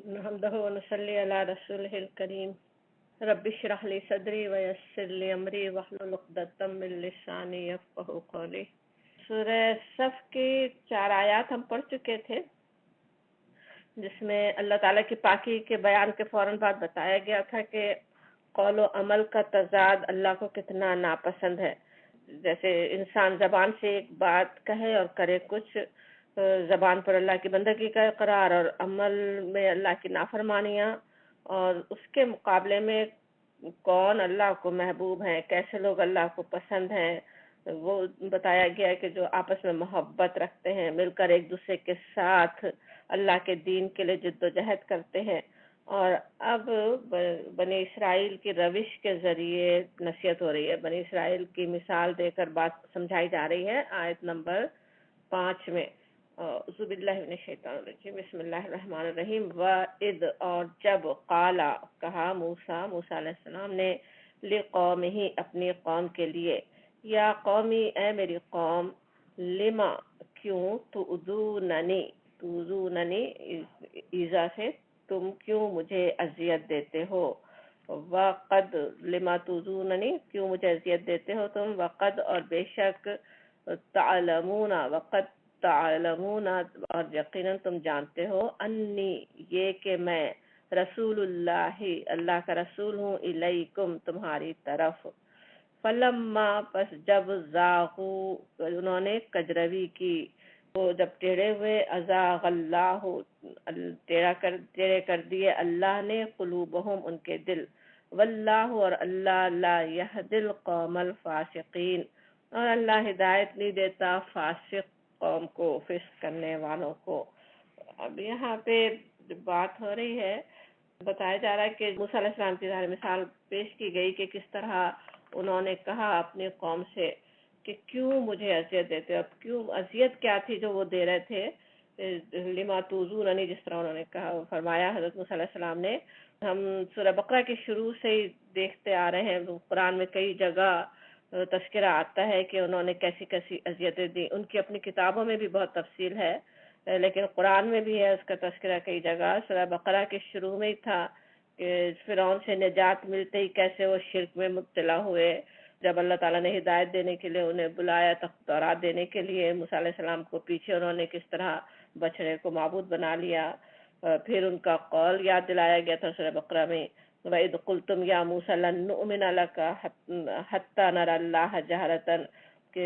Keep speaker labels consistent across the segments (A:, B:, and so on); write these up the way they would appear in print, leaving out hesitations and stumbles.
A: نحمده ونصلي على رسوله الكريم رب اشرح لي صدري ويسر لي امري واحلل عقدة من لساني يفقهوا قولي۔ سورہ صف کی 4 آیات ہم پڑھ چکے تھے، جس میں اللہ تعالیٰ کی پاکی کے بیان کے فوراً بعد بتایا گیا تھا کہ قول و عمل کا تضاد اللہ کو کتنا ناپسند ہے۔ جیسے انسان زبان سے ایک بات کہے اور کرے کچھ، زبان پر اللہ کی بندگی کا اقرار اور عمل میں اللہ کی نافرمانیاں، اور اس کے مقابلے میں کون اللہ کو محبوب ہیں، کیسے لوگ اللہ کو پسند ہیں، وہ بتایا گیا ہے کہ جو آپس میں محبت رکھتے ہیں، مل کر ایک دوسرے کے ساتھ اللہ کے دین کے لیے جد و جہد کرتے ہیں۔ اور اب بنی اسرائیل کی روش کے ذریعے نصیحت ہو رہی ہے، بنی اسرائیل کی مثال دے کر بات سمجھائی جا رہی ہے آیت نمبر 5 میں۔ اعوذ باللہ من الشیطان الرجیم، بسم اللہ الرحمن الرحیم۔ وَإِذْ اور جب قالا کہا موسیٰ علیہ السلام نے، لِقَوْمِهِ اپنی قوم کے لیے، یا قومی اے میری قوم، لما کیوں، تُؤْذُونَنِی ایذا سے تم کیوں مجھے اذیت دیتے ہو، وقد لما تُؤْذُونَنِی کیوں مجھے اذیت دیتے ہو تم، وقد اور بے شک، تعلمون اور یقیناً تم جانتے ہو، انی یہ کہ میں رسول اللہ کا رسول ہوں، الیکم تمہاری طرف۔ فلما پس جب زاغوا انہوں نے کجروی کی، وہ جب ٹیڑے ہوئے، ازاغ اللہ ٹیڑے کر دیے اللہ نے، قلوبہم ان کے دل، واللہ اور اللہ لا یہدی القوم الفاسقین اور اللہ ہدایت نہیں دیتا فاسق قوم کو، فسق کرنے والوں کو۔ اب یہاں پہ بات ہو رہی ہے، بتایا جا رہا ہے کہ موسیٰ علیہ السلام کی ظاہر مثال پیش کی گئی کہ کس طرح انہوں نے کہا اپنی قوم سے کہ کیوں مجھے اذیت دیتے ہو، اب کیوں اذیت کیا تھی جو وہ دے رہے تھے، لما تُؤْذُونَنِی جس طرح انہوں نے کہا فرمایا حضرت موسیٰ علیہ السلام نے۔ ہم سورہ بقرہ کی شروع سے ہی دیکھتے آ رہے ہیں، قرآن میں کئی جگہ تذکرہ آتا ہے کہ انہوں نے کیسی کیسی اذیتیں دی، ان کی اپنی کتابوں میں بھی بہت تفصیل ہے، لیکن قرآن میں بھی ہے اس کا تذکرہ کئی جگہ۔ سورہ بقرہ کے شروع میں ہی تھا کہ فرعون سے نجات ملتے ہی کیسے وہ شرک میں مبتلا ہوئے، جب اللہ تعالیٰ نے ہدایت دینے کے لیے انہیں بلایا، تورات دینے کے لیے موسیٰ علیہ السلام کو، پیچھے انہوں نے کس طرح بچڑے کو معبود بنا لیا۔ پھر ان کا قول یاد دلایا گیا تھا سورہ بقرہ میں، وَإِذْ قُلْتُمْ يَا مُوسَىٰ لَن نُؤْمِنَ لَكَ حَتَّىٰ نَرَى اللَّهَ جَهْرَةً، کہ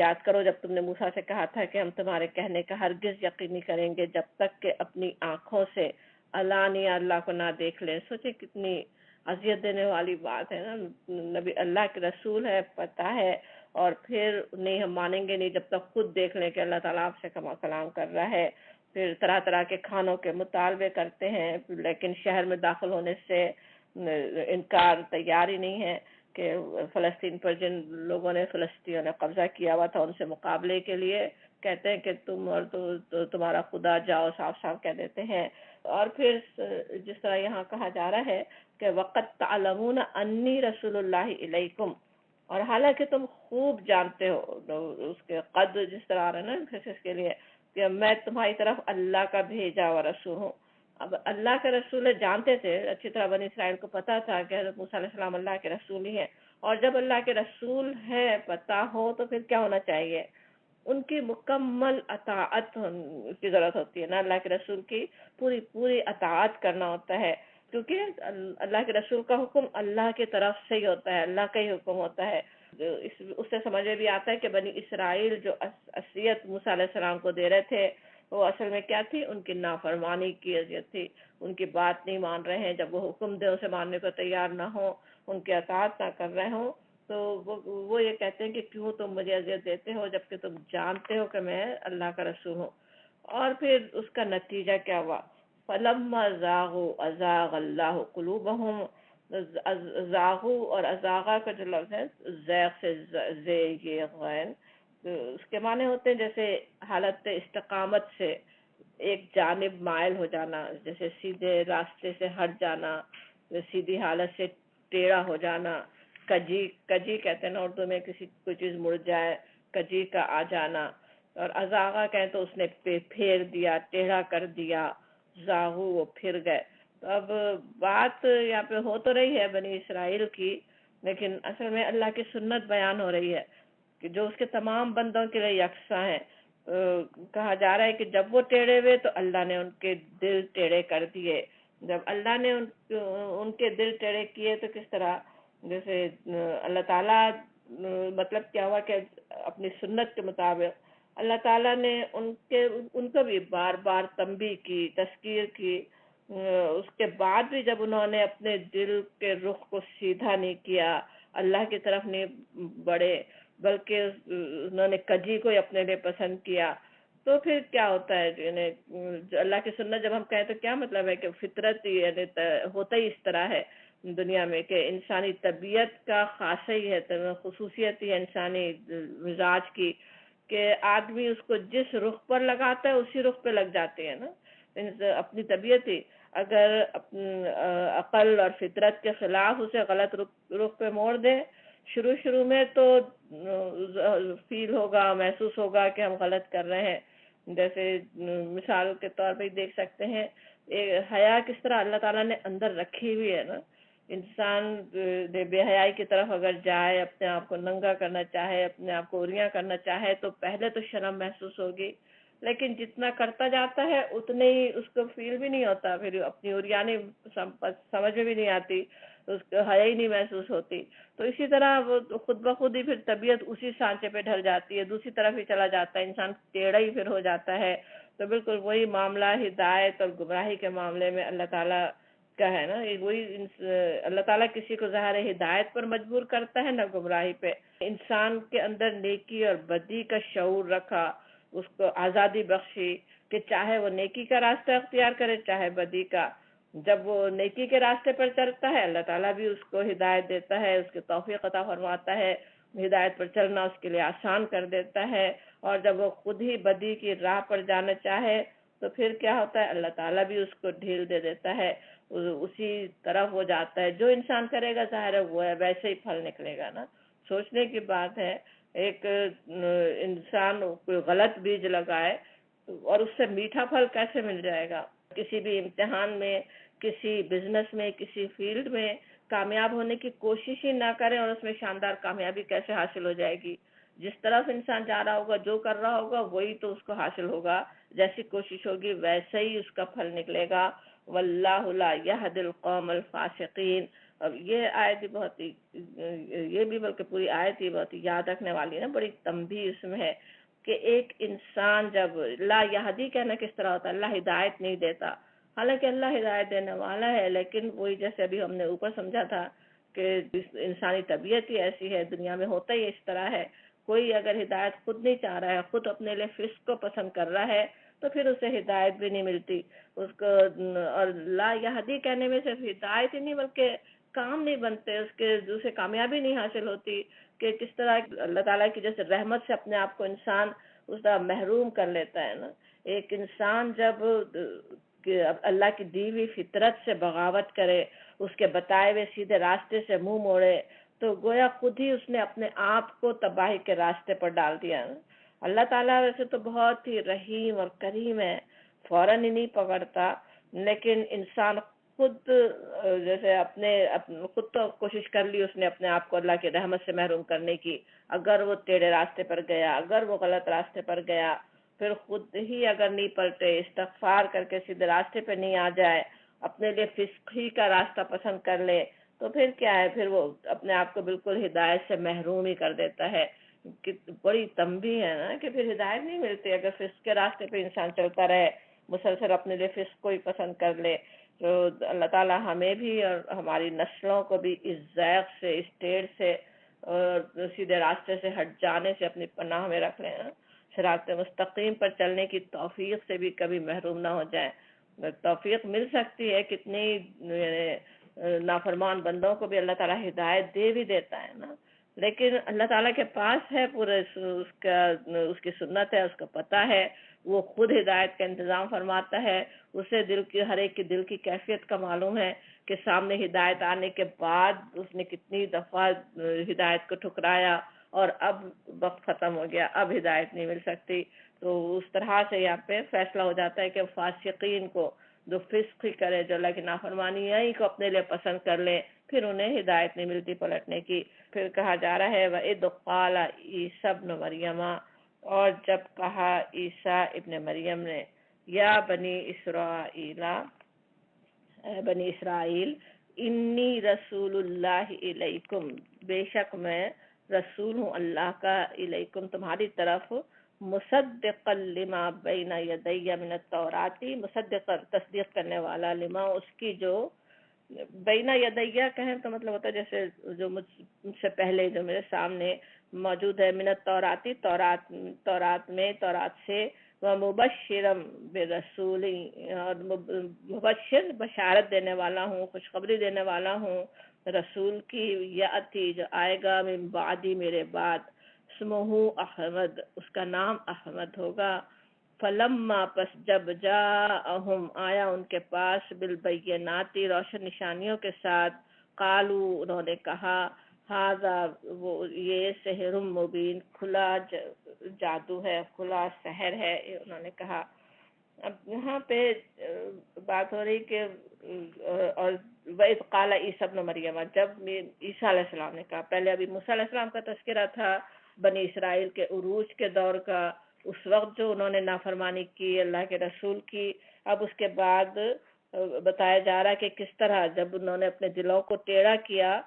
A: یاد کرو جب تم نے موسیٰ سے کہا تھا کہ ہم تمہارے کہنے کا ہرگز یقین نہیں کریں گے جب تک کہ اپنی آنکھوں سے علانیہ اللہ کو نہ دیکھ لیں۔ سوچے کتنی اذیت دینے والی بات ہے نا، نبی اللہ کے رسول ہے، پتہ ہے، اور پھر نہیں ہم مانیں گے نہیں جب تک خود دیکھ لیں کہ اللہ تعالیٰ آپ سے کلام کر رہا ہے۔ پھر طرح طرح کے کھانوں کے مطالبے کرتے ہیں، لیکن شہر میں داخل ہونے سے انکار، تیار ہی نہیں ہے کہ فلسطین پر جن لوگوں نے، فلسطینیوں نے قبضہ کیا ہوا تھا، ان سے مقابلے کے لیے کہتے ہیں کہ تم اور تمہارا خدا جاؤ، صاف صاف کہہ دیتے ہیں۔ اور پھر جس طرح یہاں کہا جا رہا ہے کہ وقت تعلمون انی رسول اللہ علیکم، اور حالانکہ تم خوب جانتے ہو، اس کے قد جس طرح آ رہا ہے نا امفیسس کے لیے، کہ میں تمہاری طرف اللہ کا بھیجا ہوا رسول ہوں۔ اب اللہ کے رسول جانتے تھے اچھی طرح، بنی اسرائیل کو پتا تھا کہ حضرت موسیٰ علیہ السلام اللہ کے رسول ہی ہیں، اور جب اللہ کے رسول ہے پتا ہو تو پھر کیا ہونا چاہیے، ان کی مکمل اطاعت کی ضرورت ہوتی ہے نا، اللہ کے رسول کی پوری اطاعت کرنا ہوتا ہے، کیونکہ اللہ کے رسول کا حکم اللہ کی طرف سے ہی ہوتا ہے، اللہ کا ہی حکم ہوتا ہے۔ اس سے سمجھ میں بھی آتا ہے کہ بنی اسرائیل جو اذیت موسیٰ علیہ السلام کو دے رہے تھے، وہ اصل میں کیا تھی، ان کی نافرمانی کی اذیت تھی، ان کی بات نہیں مان رہے ہیں، جب وہ حکم دے اسے ماننے کو تیار نہ ہو، ان کی اطاعت نہ کر رہے ہوں، تو وہ یہ کہتے ہیں کہ کیوں تم مجھے اذیت دیتے ہو جبکہ تم جانتے ہو کہ میں اللہ کا رسول ہوں۔ اور پھر اس کا نتیجہ کیا ہوا، فلما زاغوا ازاغ اللہ قلوبہم، زاغو اور ازاغا کا جو لفظ ہے، زیغ سے غین، اس کے معنی ہوتے ہیں جیسے حالت استقامت سے ایک جانب مائل ہو جانا، جیسے سیدھے راستے سے ہٹ جانا، سیدھی حالت سے ٹیڑھا ہو جانا۔ کجی کہتے ہیں نا اردو میں، کسی کوئی چیز مڑ جائے، کجی کا آ جانا۔ اور ازاغا کہیں تو اس نے پھیر دیا، ٹیڑھا کر دیا، زاغو وہ پھر گئے. تو اب بات یہاں پہ ہو تو رہی ہے بنی اسرائیل کی، لیکن اصل میں اللہ کی سنت بیان ہو رہی ہے کہ جو اس کے تمام بندوں کے لیے یکساں ہے. کہا جا رہا ہے کہ جب وہ ٹیڑھے ہوئے تو اللہ نے ان کے دل ٹیڑھے کر دیے. جب اللہ نے ان کے دل ٹیڑھے کیے تو کس طرح، جیسے اللہ تعالیٰ، مطلب کیا ہوا کہ اپنی سنت کے مطابق اللہ تعالیٰ نے ان کو بھی بار بار تنبیہ کی، تذکیر کی. اس کے بعد بھی جب انہوں نے اپنے دل کے رخ کو سیدھا نہیں کیا، اللہ کی طرف نہیں بڑھے، بلکہ انہوں نے کجی کو ہی اپنے لیے پسند کیا، تو پھر کیا ہوتا ہے. یعنی اللہ کی سنت جب ہم کہیں تو کیا مطلب ہے کہ فطرت ہی یعنی ہوتا ہی اس طرح ہے دنیا میں کہ انسانی طبیعت کا خاصہ ہی ہے، خصوصیت ہی ہے انسانی مزاج کی کہ آدمی اس کو جس رخ پر لگاتا ہے اسی رخ پہ لگ جاتے ہیں نا. اپنی طبیعت ہی اگر عقل اور فطرت کے خلاف اسے غلط رخ پہ موڑ دے، شروع میں تو فیل ہوگا، محسوس ہوگا کہ ہم غلط کر رہے ہیں. جیسے مثال کے طور پہ دیکھ سکتے ہیں حیا کس طرح اللہ تعالیٰ نے اندر رکھی ہوئی ہے نا. انسان بے حیائی کی طرف اگر جائے، اپنے آپ کو ننگا کرنا چاہے، اپنے آپ کو اوریاں کرنا چاہے، تو پہلے تو شرم محسوس ہوگی، لیکن جتنا کرتا جاتا ہے اتنے ہی اس کو فیل بھی نہیں ہوتا، پھر اپنی اوریانی سمجھ میں بھی نہیں آتی، اس کو حیا ہی نہیں محسوس ہوتی. تو اسی طرح وہ خود بخود ہی پھر طبیعت اسی سانچے پہ ڈھل جاتی ہے، دوسری طرف ہی چلا جاتا ہے، انسان ٹیڑھا ہی پھر ہو جاتا ہے. تو بالکل وہی معاملہ ہدایت اور گمراہی کے معاملے میں اللہ تعالیٰ کا ہے نا. وہی اللہ تعالیٰ کسی کو ظاہر ہدایت پر مجبور کرتا ہے نہ گمراہی پہ. انسان کے اندر نیکی اور بدی کا شعور رکھا، اس کو آزادی بخشی کہ چاہے وہ نیکی کا راستہ اختیار کرے چاہے بدی کا. جب وہ نیکی کے راستے پر چلتا ہے اللہ تعالیٰ بھی اس کو ہدایت دیتا ہے، اس کے توفیق عطا فرماتا ہے، ہدایت پر چلنا اس کے لیے آسان کر دیتا ہے. اور جب وہ خود ہی بدی کی راہ پر جانا چاہے تو پھر کیا ہوتا ہے، اللہ تعالیٰ بھی اس کو ڈھیل دے دیتا ہے، اسی طرف ہو جاتا ہے. جو انسان کرے گا ظاہر ہے وہ ویسے ہی پھل نکلے گا نا. سوچنے کی بات ہے، ایک انسان کوئی غلط بیج لگائے اور اس سے میٹھا پھل کیسے مل جائے گا. کسی بھی امتحان میں، کسی بزنس میں، کسی فیلڈ میں کامیاب ہونے کی کوشش ہی نہ کریں اور اس میں شاندار کامیابی کیسے حاصل ہو جائے گی. جس طرف انسان جا رہا ہوگا، جو کر رہا ہوگا وہی تو اس کو حاصل ہوگا، جیسی کوشش ہوگی ویسے ہی اس کا پھل نکلے گا. واللہ لا یہدی القوم الفاسقین. اب یہ آیت بھی بہت ہی، یہ بھی بلکہ پوری آیت ہی بہت ہی یاد رکھنے والی ہے نا، بڑی تنبیہ اس میں ہے کہ ایک انسان جب لا یہدی کہنا کس طرح ہوتا ہے، اللہ ہدایت نہیں دیتا، حالانکہ اللہ ہدایت دینے والا ہے، لیکن وہی جیسے ابھی ہم نے اوپر سمجھا تھا کہ انسانی طبیعت ہی ایسی ہے، دنیا میں ہوتا ہی اس طرح ہے. کوئی اگر ہدایت خود نہیں چاہ رہا ہے، خود اپنے لیے فسق کو پسند کر رہا ہے، تو پھر اسے ہدایت بھی نہیں ملتی اس کو. اور لا یہدی کہنے میں صرف ہدایت ہی نہیں بلکہ کام نہیں بنتے، اس کے دوسرے کامیابی نہیں حاصل ہوتی کہ کس طرح اللہ تعالیٰ کی جیسے رحمت سے اپنے آپ کو انسان اس طرح محروم کر لیتا ہے نا. ایک انسان جب اللہ کی دی ہوئی فطرت سے بغاوت کرے، اس کے بتائے ہوئے سیدھے راستے سے منہ موڑے، تو گویا خود ہی اس نے اپنے آپ کو تباہی کے راستے پر ڈال دیا نا. اللہ تعالیٰ ویسے تو بہت ہی رحیم اور کریم ہے، فوراً ہی نہیں پکڑتا، لیکن انسان خود جیسے خود تو کوشش کر لی اس نے اپنے آپ کو اللہ کی رحمت سے محروم کرنے کی. اگر وہ ٹیڑھے راستے پر گیا، اگر وہ غلط راستے پر گیا، پھر خود ہی اگر نہیں پلٹے، استغفار کر کے سیدھے راستے پہ نہیں آ جائے، اپنے لیے فسق ہی کا راستہ پسند کر لے، تو پھر کیا ہے، پھر وہ اپنے آپ کو بالکل ہدایت سے محروم ہی کر دیتا ہے. بڑی تنبیہ ہے نا کہ پھر ہدایت نہیں ملتی اگر فسق کے راستے پہ انسان چلتا رہے، مسلسل اپنے لیے فسق کو ہی پسند کر لے. تو اللہ تعالیٰ ہمیں بھی اور ہماری نسلوں کو بھی اس زیغ سے، اس ٹیڑھ سے اور سیدھے راستے سے ہٹ جانے سے اپنی پناہ میں رکھ لیں، صراط مستقیم پر چلنے کی توفیق سے بھی کبھی محروم نہ ہو جائیں. توفیق مل سکتی ہے، کتنی نافرمان بندوں کو بھی اللہ تعالیٰ ہدایت دے بھی دیتا ہے نا، لیکن اللہ تعالیٰ کے پاس ہے پورے اس کی سنت ہے، اس کو پتہ ہے، وہ خود ہدایت کا انتظام فرماتا ہے. اسے ہر ایک کی دل کی کیفیت کا معلوم ہے کہ سامنے ہدایت آنے کے بعد اس نے کتنی دفعہ ہدایت کو ٹھکرایا اور اب وقت ختم ہو گیا، اب ہدایت نہیں مل سکتی. تو اس طرح سے یہاں پہ فیصلہ ہو جاتا ہے کہ فاسقین کو جو فسق کرے، جو اللہ کی نافرمانی ہی کو اپنے لیے پسند کر لے، پھر انہیں ہدایت نہیں ملتی پلٹنے کی۔ پھر کہا جا رہا ہے وَإِذْ قَالَ عِيسَى ابْنُ مَرْيَمَ، اور جب کہا عیسیٰ ابن مریم نے، یا بنی اسرائیل، اے بنی اسرائیل، انی رسول اللہ الیکم، بے شک میں رسول ہوں اللہ کا، الیکم تمہاری طرف، مصدقا لما بین یدی من التوراۃ، مصدقا تصدیق کرنے والا، لما اس کی جو بین یدیہ کہیں تو مطلب ہوتا ہے جیسے جو مجھ سے پہلے جو میرے سامنے موجود ہے، من التوراۃ، تورات میں، تورات سے، ومبشرم برسول، اور مبشر بشارت دینے والا ہوں، خوشخبری دینے والا ہوں، رسول کی، یاتی جو آئے گا، من بعدی میرے بعد، اسمہ احمد، اس کا نام احمد ہوگا۔ فلما پس جب جاءہم آیا ان کے پاس، بالبینات روشن نشانیوں کے ساتھ، قالو انہوں نے کہا، ھذا وہ یہ سحر مبین، کھلا جادو ہے، کھلا سحر ہے، انہوں نے کہا۔ اب یہاں پہ بات ہو رہی کہ اور وَإِذْ قَالَ عِيسَى ابْنُ مَرْيَمَ، جب عیسیٰ علیہ السلام نے کہا، پہلے ابھی موسیٰ علیہ السلام کا تذکرہ تھا، بنی اسرائیل کے عروج کے دور کا، اس وقت جو انہوں نے نافرمانی کی اللہ کے رسول کی۔ اب اس کے بعد بتایا جا رہا ہے کہ کس طرح جب انہوں نے اپنے دلوں کو ٹیڑھا کیا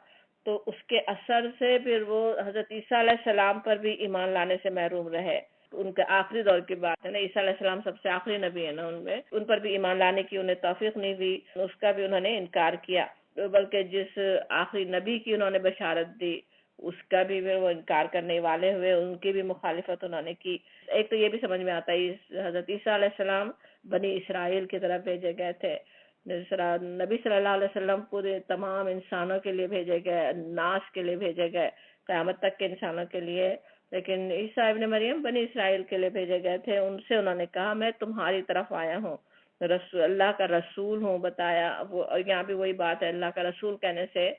A: تو اس کے اثر سے پھر وہ حضرت عیسیٰ علیہ السلام پر بھی ایمان لانے سے محروم رہے۔ ان کے آخری دور کی بات ہے نا، عیسیٰ علیہ السلام سب سے آخری نبی ہے نا، ان پر بھی ایمان لانے کی انہیں توفیق نہیں ہوئی، اس کا بھی انہوں نے انکار کیا، بلکہ جس آخری نبی کی انہوں نے بشارت دی اس کا بھی وہ انکار کرنے والے ہوئے، ان کی بھی مخالفت انہوں نے کی۔ ایک تو یہ بھی سمجھ میں آتا ہے حضرت عیسیٰ علیہ السلام بنی اسرائیل کی طرف بھیجے گئے تھے، نبی صلی اللہ علیہ وسلم پورے تمام انسانوں کے لیے بھیجے گئے، ناس کے لیے بھیجے گئے، قیامت تک کے انسانوں کے لیے، لیکن عیسیٰ ابن مریم بنی اسرائیل کے لیے بھیجے گئے تھے۔ ان سے انہوں نے کہا میں تمہاری طرف آیا ہوں، رسول اللہ کا رسول ہوں، بتایا وہ، یہاں بھی وہی بات ہے، اللہ کا رسول کہنے سے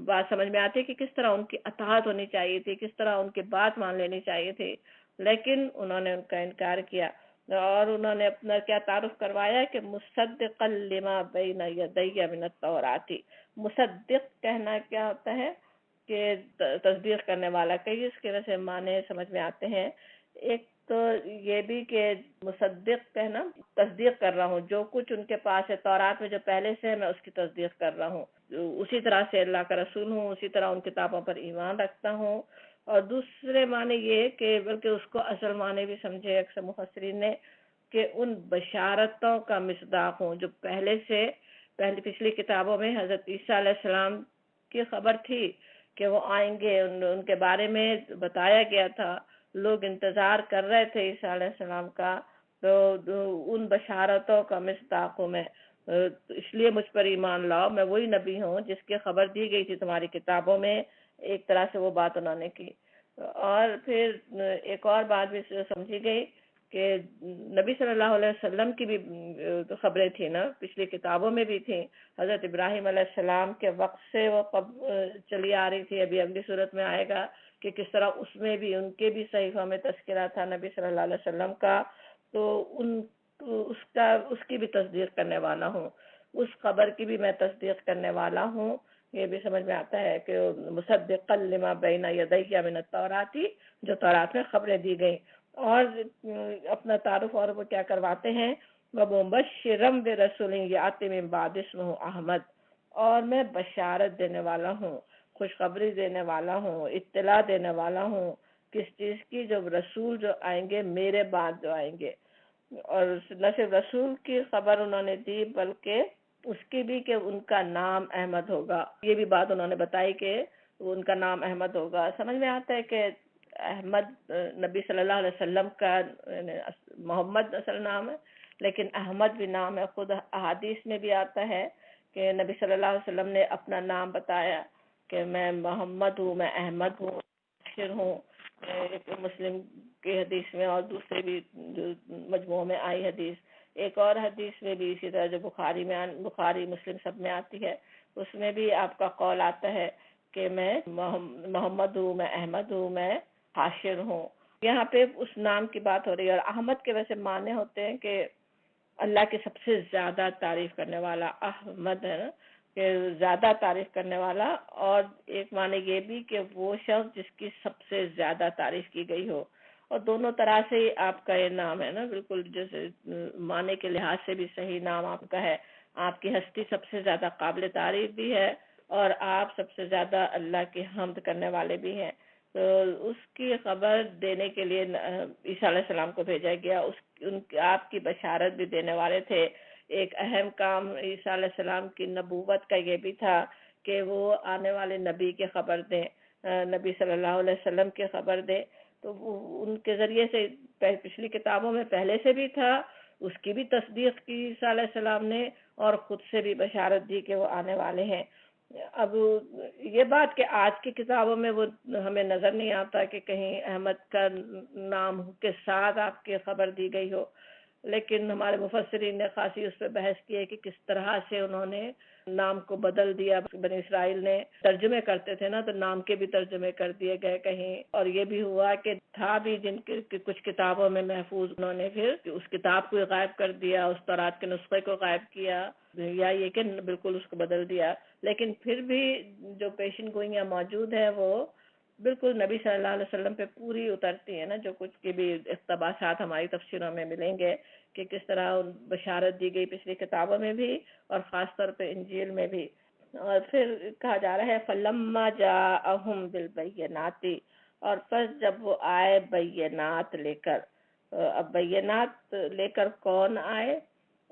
A: بات سمجھ میں آتی ہے کہ کس طرح ان کی اطاعت ہونی چاہیے تھی، کس طرح ان کی بات مان لینی چاہیے تھی، لیکن انہوں نے ان کا انکار کیا، اور انہوں نے اپنا کیا تعارف کروایا کہ مصدقا لما بین یدی من التوراۃ، مصدق کہنا کیا ہوتا ہے کہ تصدیق کرنے والا، کئی اس کے ویسے معنی سمجھ میں آتے ہیں۔ ایک تو یہ بھی کہ مصدق کہنا تصدیق کر رہا ہوں، جو کچھ ان کے پاس ہے تورات میں جو پہلے سے ہے میں اس کی تصدیق کر رہا ہوں، اسی طرح سے اللہ کا رسول ہوں، اسی طرح ان کتابوں پر ایمان رکھتا ہوں۔ اور دوسرے معنی یہ کہ بلکہ اس کو اصل معنی بھی سمجھے اکثر مفسرین نے کہ ان بشارتوں کا مصداق ہوں جو پچھلی کتابوں میں حضرت عیسیٰ علیہ السلام کی خبر تھی کہ وہ آئیں گے، ان کے بارے میں بتایا گیا تھا، لوگ انتظار کر رہے تھے عیسیٰ علیہ السلام کا، تو ان بشارتوں کا مصداق ہوں میں، اس لیے مجھ پر ایمان لاؤ، میں وہی نبی ہوں جس کی خبر دی گئی تھی تمہاری کتابوں میں، ایک طرح سے وہ بات انہوں نے کی۔ اور پھر ایک اور بات بھی سمجھی گئی کہ نبی صلی اللہ علیہ وسلم کی بھی خبریں تھیں نا، پچھلی کتابوں میں بھی تھیں، حضرت ابراہیم علیہ السلام کے وقت سے وہ چلی آ رہی تھی، ابھی اگلی صورت میں آئے گا کہ کس طرح اس میں بھی ان کے بھی صحیفوں میں تذکرہ تھا نبی صلی اللہ علیہ وسلم کا، تو اس کی بھی تصدیق کرنے والا ہوں، اس خبر کی بھی میں تصدیق کرنے والا ہوں۔ یہ بھی سمجھ میں آتا ہے کہ مصدقا لما بین یدی من التوراۃ، جو تورات میں خبریں دی گئیں۔ اور اپنا تعارف اور وہ کیا کرواتے ہیں، وَمُبَشِّرًا بِرَسُولٍ یَأْتِی مِن بَعْدِی اسْمُهُ احمد، اور میں بشارت دینے والا ہوں، خوشخبری دینے والا ہوں، اطلاع دینے والا ہوں، کس چیز کی، جو رسول جو آئیں گے میرے بعد جو آئیں گے۔ اور نہ صرف رسول کی خبر انہوں نے دی بلکہ اس کی بھی کہ ان کا نام احمد ہوگا، یہ بھی بات انہوں نے بتائی کہ ان کا نام احمد ہوگا۔ سمجھ میں آتا ہے کہ احمد نبی صلی اللہ علیہ وسلم کا محمد اصل نام ہے، لیکن احمد بھی نام ہے، خود احادیث میں بھی آتا ہے کہ نبی صلی اللہ علیہ وسلم نے اپنا نام بتایا کہ میں محمد ہوں، میں احمد ہوں، بشیر ہوں، ایک مسلم کی حدیث میں اور دوسرے بھی جو مجموعوں میں آئی حدیث، ایک اور حدیث میں بھی اسی طرح جو بخاری مسلم سب میں آتی ہے، اس میں بھی آپ کا قول آتا ہے کہ میں محمد ہوں، میں احمد ہوں، میں حاشر ہوں۔ یہاں پہ اس نام کی بات ہو رہی ہے، اور احمد کے ویسے معنی ہوتے ہیں کہ اللہ کی سب سے زیادہ تعریف کرنے والا احمد ہے نا، کہ زیادہ تعریف کرنے والا، اور ایک معنی یہ بھی کہ وہ شخص جس کی سب سے زیادہ تعریف کی گئی ہو، اور دونوں طرح سے آپ کا یہ نام ہے نا، بالکل جیسے معنی کے لحاظ سے بھی صحیح نام آپ کا ہے، آپ کی ہستی سب سے زیادہ قابل تعریف بھی ہے، اور آپ سب سے زیادہ اللہ کی حمد کرنے والے بھی ہیں۔ تو اس کی خبر دینے کے لیے عیسیٰ علیہ السلام کو بھیجا گیا، آپ کی بشارت بھی دینے والے تھے۔ ایک اہم کام عیسیٰ علیہ السلام کی نبوت کا یہ بھی تھا کہ وہ آنے والے نبی کی خبر دیں، نبی صلی اللہ علیہ وسلم کی خبر دیں۔ تو وہ ان کے ذریعے سے پچھلی کتابوں میں پہلے سے بھی تھا، اس کی بھی تصدیق کی عیسیٰ علیہ السلام نے، اور خود سے بھی بشارت دی کہ وہ آنے والے ہیں۔ اب یہ بات کہ آج کی کتابوں میں وہ ہمیں نظر نہیں آتا کہ کہیں احمد کا نام کے ساتھ آپ کی خبر دی گئی ہو، لیکن ہمارے مفسرین نے خاصی اس پہ بحث کی ہے کہ کس طرح سے انہوں نے نام کو بدل دیا۔ بنی اسرائیل نے ترجمے کرتے تھے نا، تو نام کے بھی ترجمے کر دیے گئے کہیں، اور یہ بھی ہوا کہ تھا بھی جن کی کچھ کتابوں میں محفوظ، انہوں نے پھر اس کتاب کو غائب کر دیا، اس تورات کے نسخے کو غائب کیا، یا یہ کہ بالکل اس کو بدل دیا۔ لیکن پھر بھی جو پیشن گوئیاں موجود ہیں وہ بالکل نبی صلی اللہ علیہ وسلم پہ پوری اترتی ہیں نا، جو کچھ کے بھی اقتباسات ہماری تفسیروں میں ملیں گے کہ کس طرح بشارت دی گئی پچھلی کتابوں میں بھی، اور خاص طور پہ انجیل میں بھی۔ اور پھر کہا جا رہا ہے فَلَمَّا جَاءَهُم بِالْبَيِّنَاتِ، اور پس جب وہ آئے بینات لے کر۔ اب بینات لے کر کون آئے،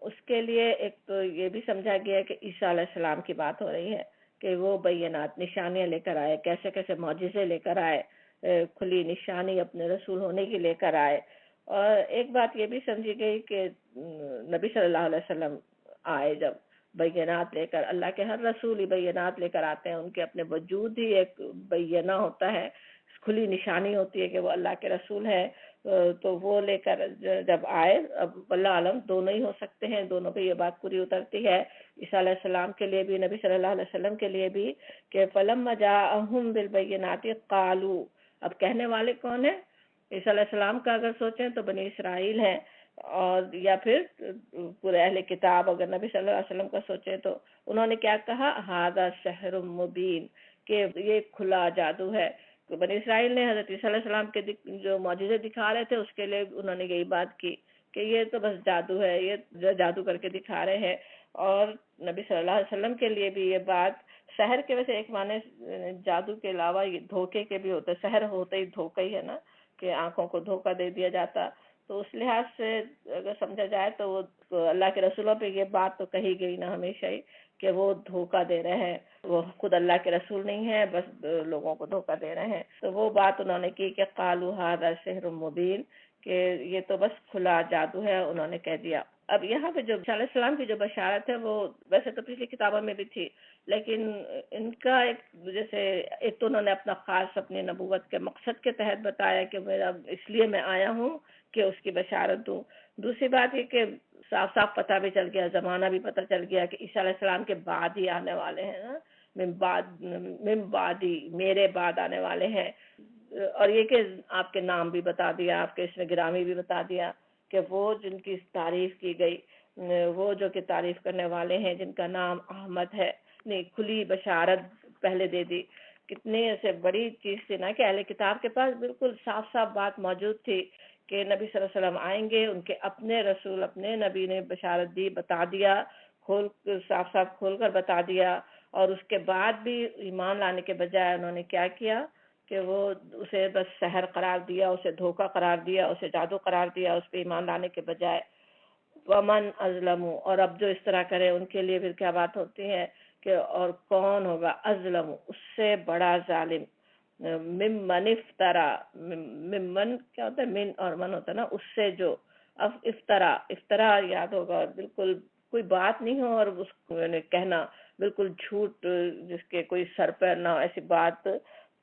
A: اس کے لیے ایک تو یہ بھی سمجھا گیا کہ عیسیٰ علیہ السلام کی بات ہو رہی ہے کہ وہ بینات نشانیاں لے کر آئے، کیسے کیسے معجزے لے کر آئے، کھلی نشانی اپنے رسول ہونے کی لے کر آئے۔ اور ایک بات یہ بھی سمجھی گئی کہ نبی صلی اللہ علیہ وسلم آئے جب بینات لے کر، اللہ کے ہر رسول ہی بینات لے کر آتے ہیں، ان کے اپنے وجود ہی ایک بینہ ہوتا ہے، کھلی نشانی ہوتی ہے کہ وہ اللہ کے رسول ہے۔ تو وہ لے کر جب آئے، اب اللہ عالم دونوں ہی ہو سکتے ہیں، دونوں پہ یہ بات پوری اترتی ہے، عیسیٰ علیہ السلام کے لیے بھی، نبی صلی اللہ علیہ وسلم کے لیے بھی، کہ فَلَمَّا جَاءَهُم بِالْبَيِّنَاتِ قَالُوا، اب کہنے والے کون ہیں؟ عیسیٰ علیہ السلام کا اگر سوچیں تو بنی اسرائیل ہیں، اور یا پھر پورے اہل کتاب اگر نبی صلی اللہ علیہ وسلم کا سوچیں تو انہوں نے کیا کہا؟ ھذا سحر مبین، کہ یہ کھلا جادو ہے۔ بنی اسرائیل نے حضرت عیسیٰ علیہ السلام کے جو معجزے دکھا رہے تھے اس کے لیے انہوں نے یہی بات کی کہ یہ تو بس جادو ہے، یہ جادو کر کے دکھا رہے ہیں۔ اور نبی صلی اللہ علیہ وسلم کے لیے بھی یہ بات، سحر کے ویسے ایک معنی جادو کے علاوہ یہ دھوکے کے بھی ہوتے، سحر ہوتے ہی دھوکہ ہی ہے نا، کہ آنکھوں کو دھوکہ دے دیا جاتا۔ تو اس لحاظ سے اگر سمجھا جائے تو وہ اللہ کے رسولوں پہ یہ بات تو کہی گئی نا ہمیشہ ہی کہ وہ دھوکہ دے رہے ہیں، وہ خود اللہ کے رسول نہیں ہیں، بس لوگوں کو دھوکہ دے رہے ہیں۔ تو وہ بات انہوں نے کی کہ قالوا ھذا سحر مبین، کہ یہ تو بس کھلا جادو ہے، انہوں نے کہہ دیا۔ اب یہاں پہ جو عیسیٰ علیہ السلام کی جو بشارت ہے وہ ویسے تو پچھلی کتابوں میں بھی تھی، لیکن ان کا ایک جیسے ایک تو انہوں نے اپنا خاص اپنی نبوت کے مقصد کے تحت بتایا کہ میرا اس لیے میں آیا ہوں کہ اس کی بشارت دوں۔ دوسری بات یہ کہ صاف صاف پتہ بھی چل گیا، زمانہ بھی پتہ چل گیا کہ عیسیٰ علیہ السلام کے بعد ہی آنے والے ہیں نا، من بعدی، میرے بعد آنے والے ہیں۔ اور یہ کہ آپ کے نام بھی بتا دیا، آپ کے اس میں گرامی بھی بتا دیا کہ وہ جن کی تعریف کی گئی، وہ جو کہ تعریف کرنے والے ہیں جن کا نام احمد ہے، نہیں کھلی بشارت پہلے دے دی۔ کتنی ایسے بڑی چیز تھی نا کہ اہل کتاب کے پاس بالکل صاف صاف بات موجود تھی کہ نبی صلی اللہ علیہ وسلم آئیں گے، ان کے اپنے رسول اپنے نبی نے بشارت دی، بتا دیا، صاف صاف کھول کر بتا دیا۔ اور اس کے بعد بھی ایمان لانے کے بجائے انہوں نے کیا کیا کہ وہ اسے بس سحر قرار دیا، اسے دھوکہ قرار دیا، اسے جادو قرار دیا، اس پہ ایمان لانے کے بجائے۔ ومن ازلم، اور اب جو اس طرح کرے ان کے لیے پھر کیا بات ہوتی ہے کہ اور کون ہوگا ازلم، اس سے بڑا ظالم، ممن افترا، ممن کیا ہوتا ہے، من اور من ہوتا ہے نا، اس سے جو، اب افطرا یاد ہوگا، بالکل کوئی بات نہیں ہو اور اس کو کہنا بالکل جھوٹ، جس کے کوئی سر پیر نہ ہو، ایسی بات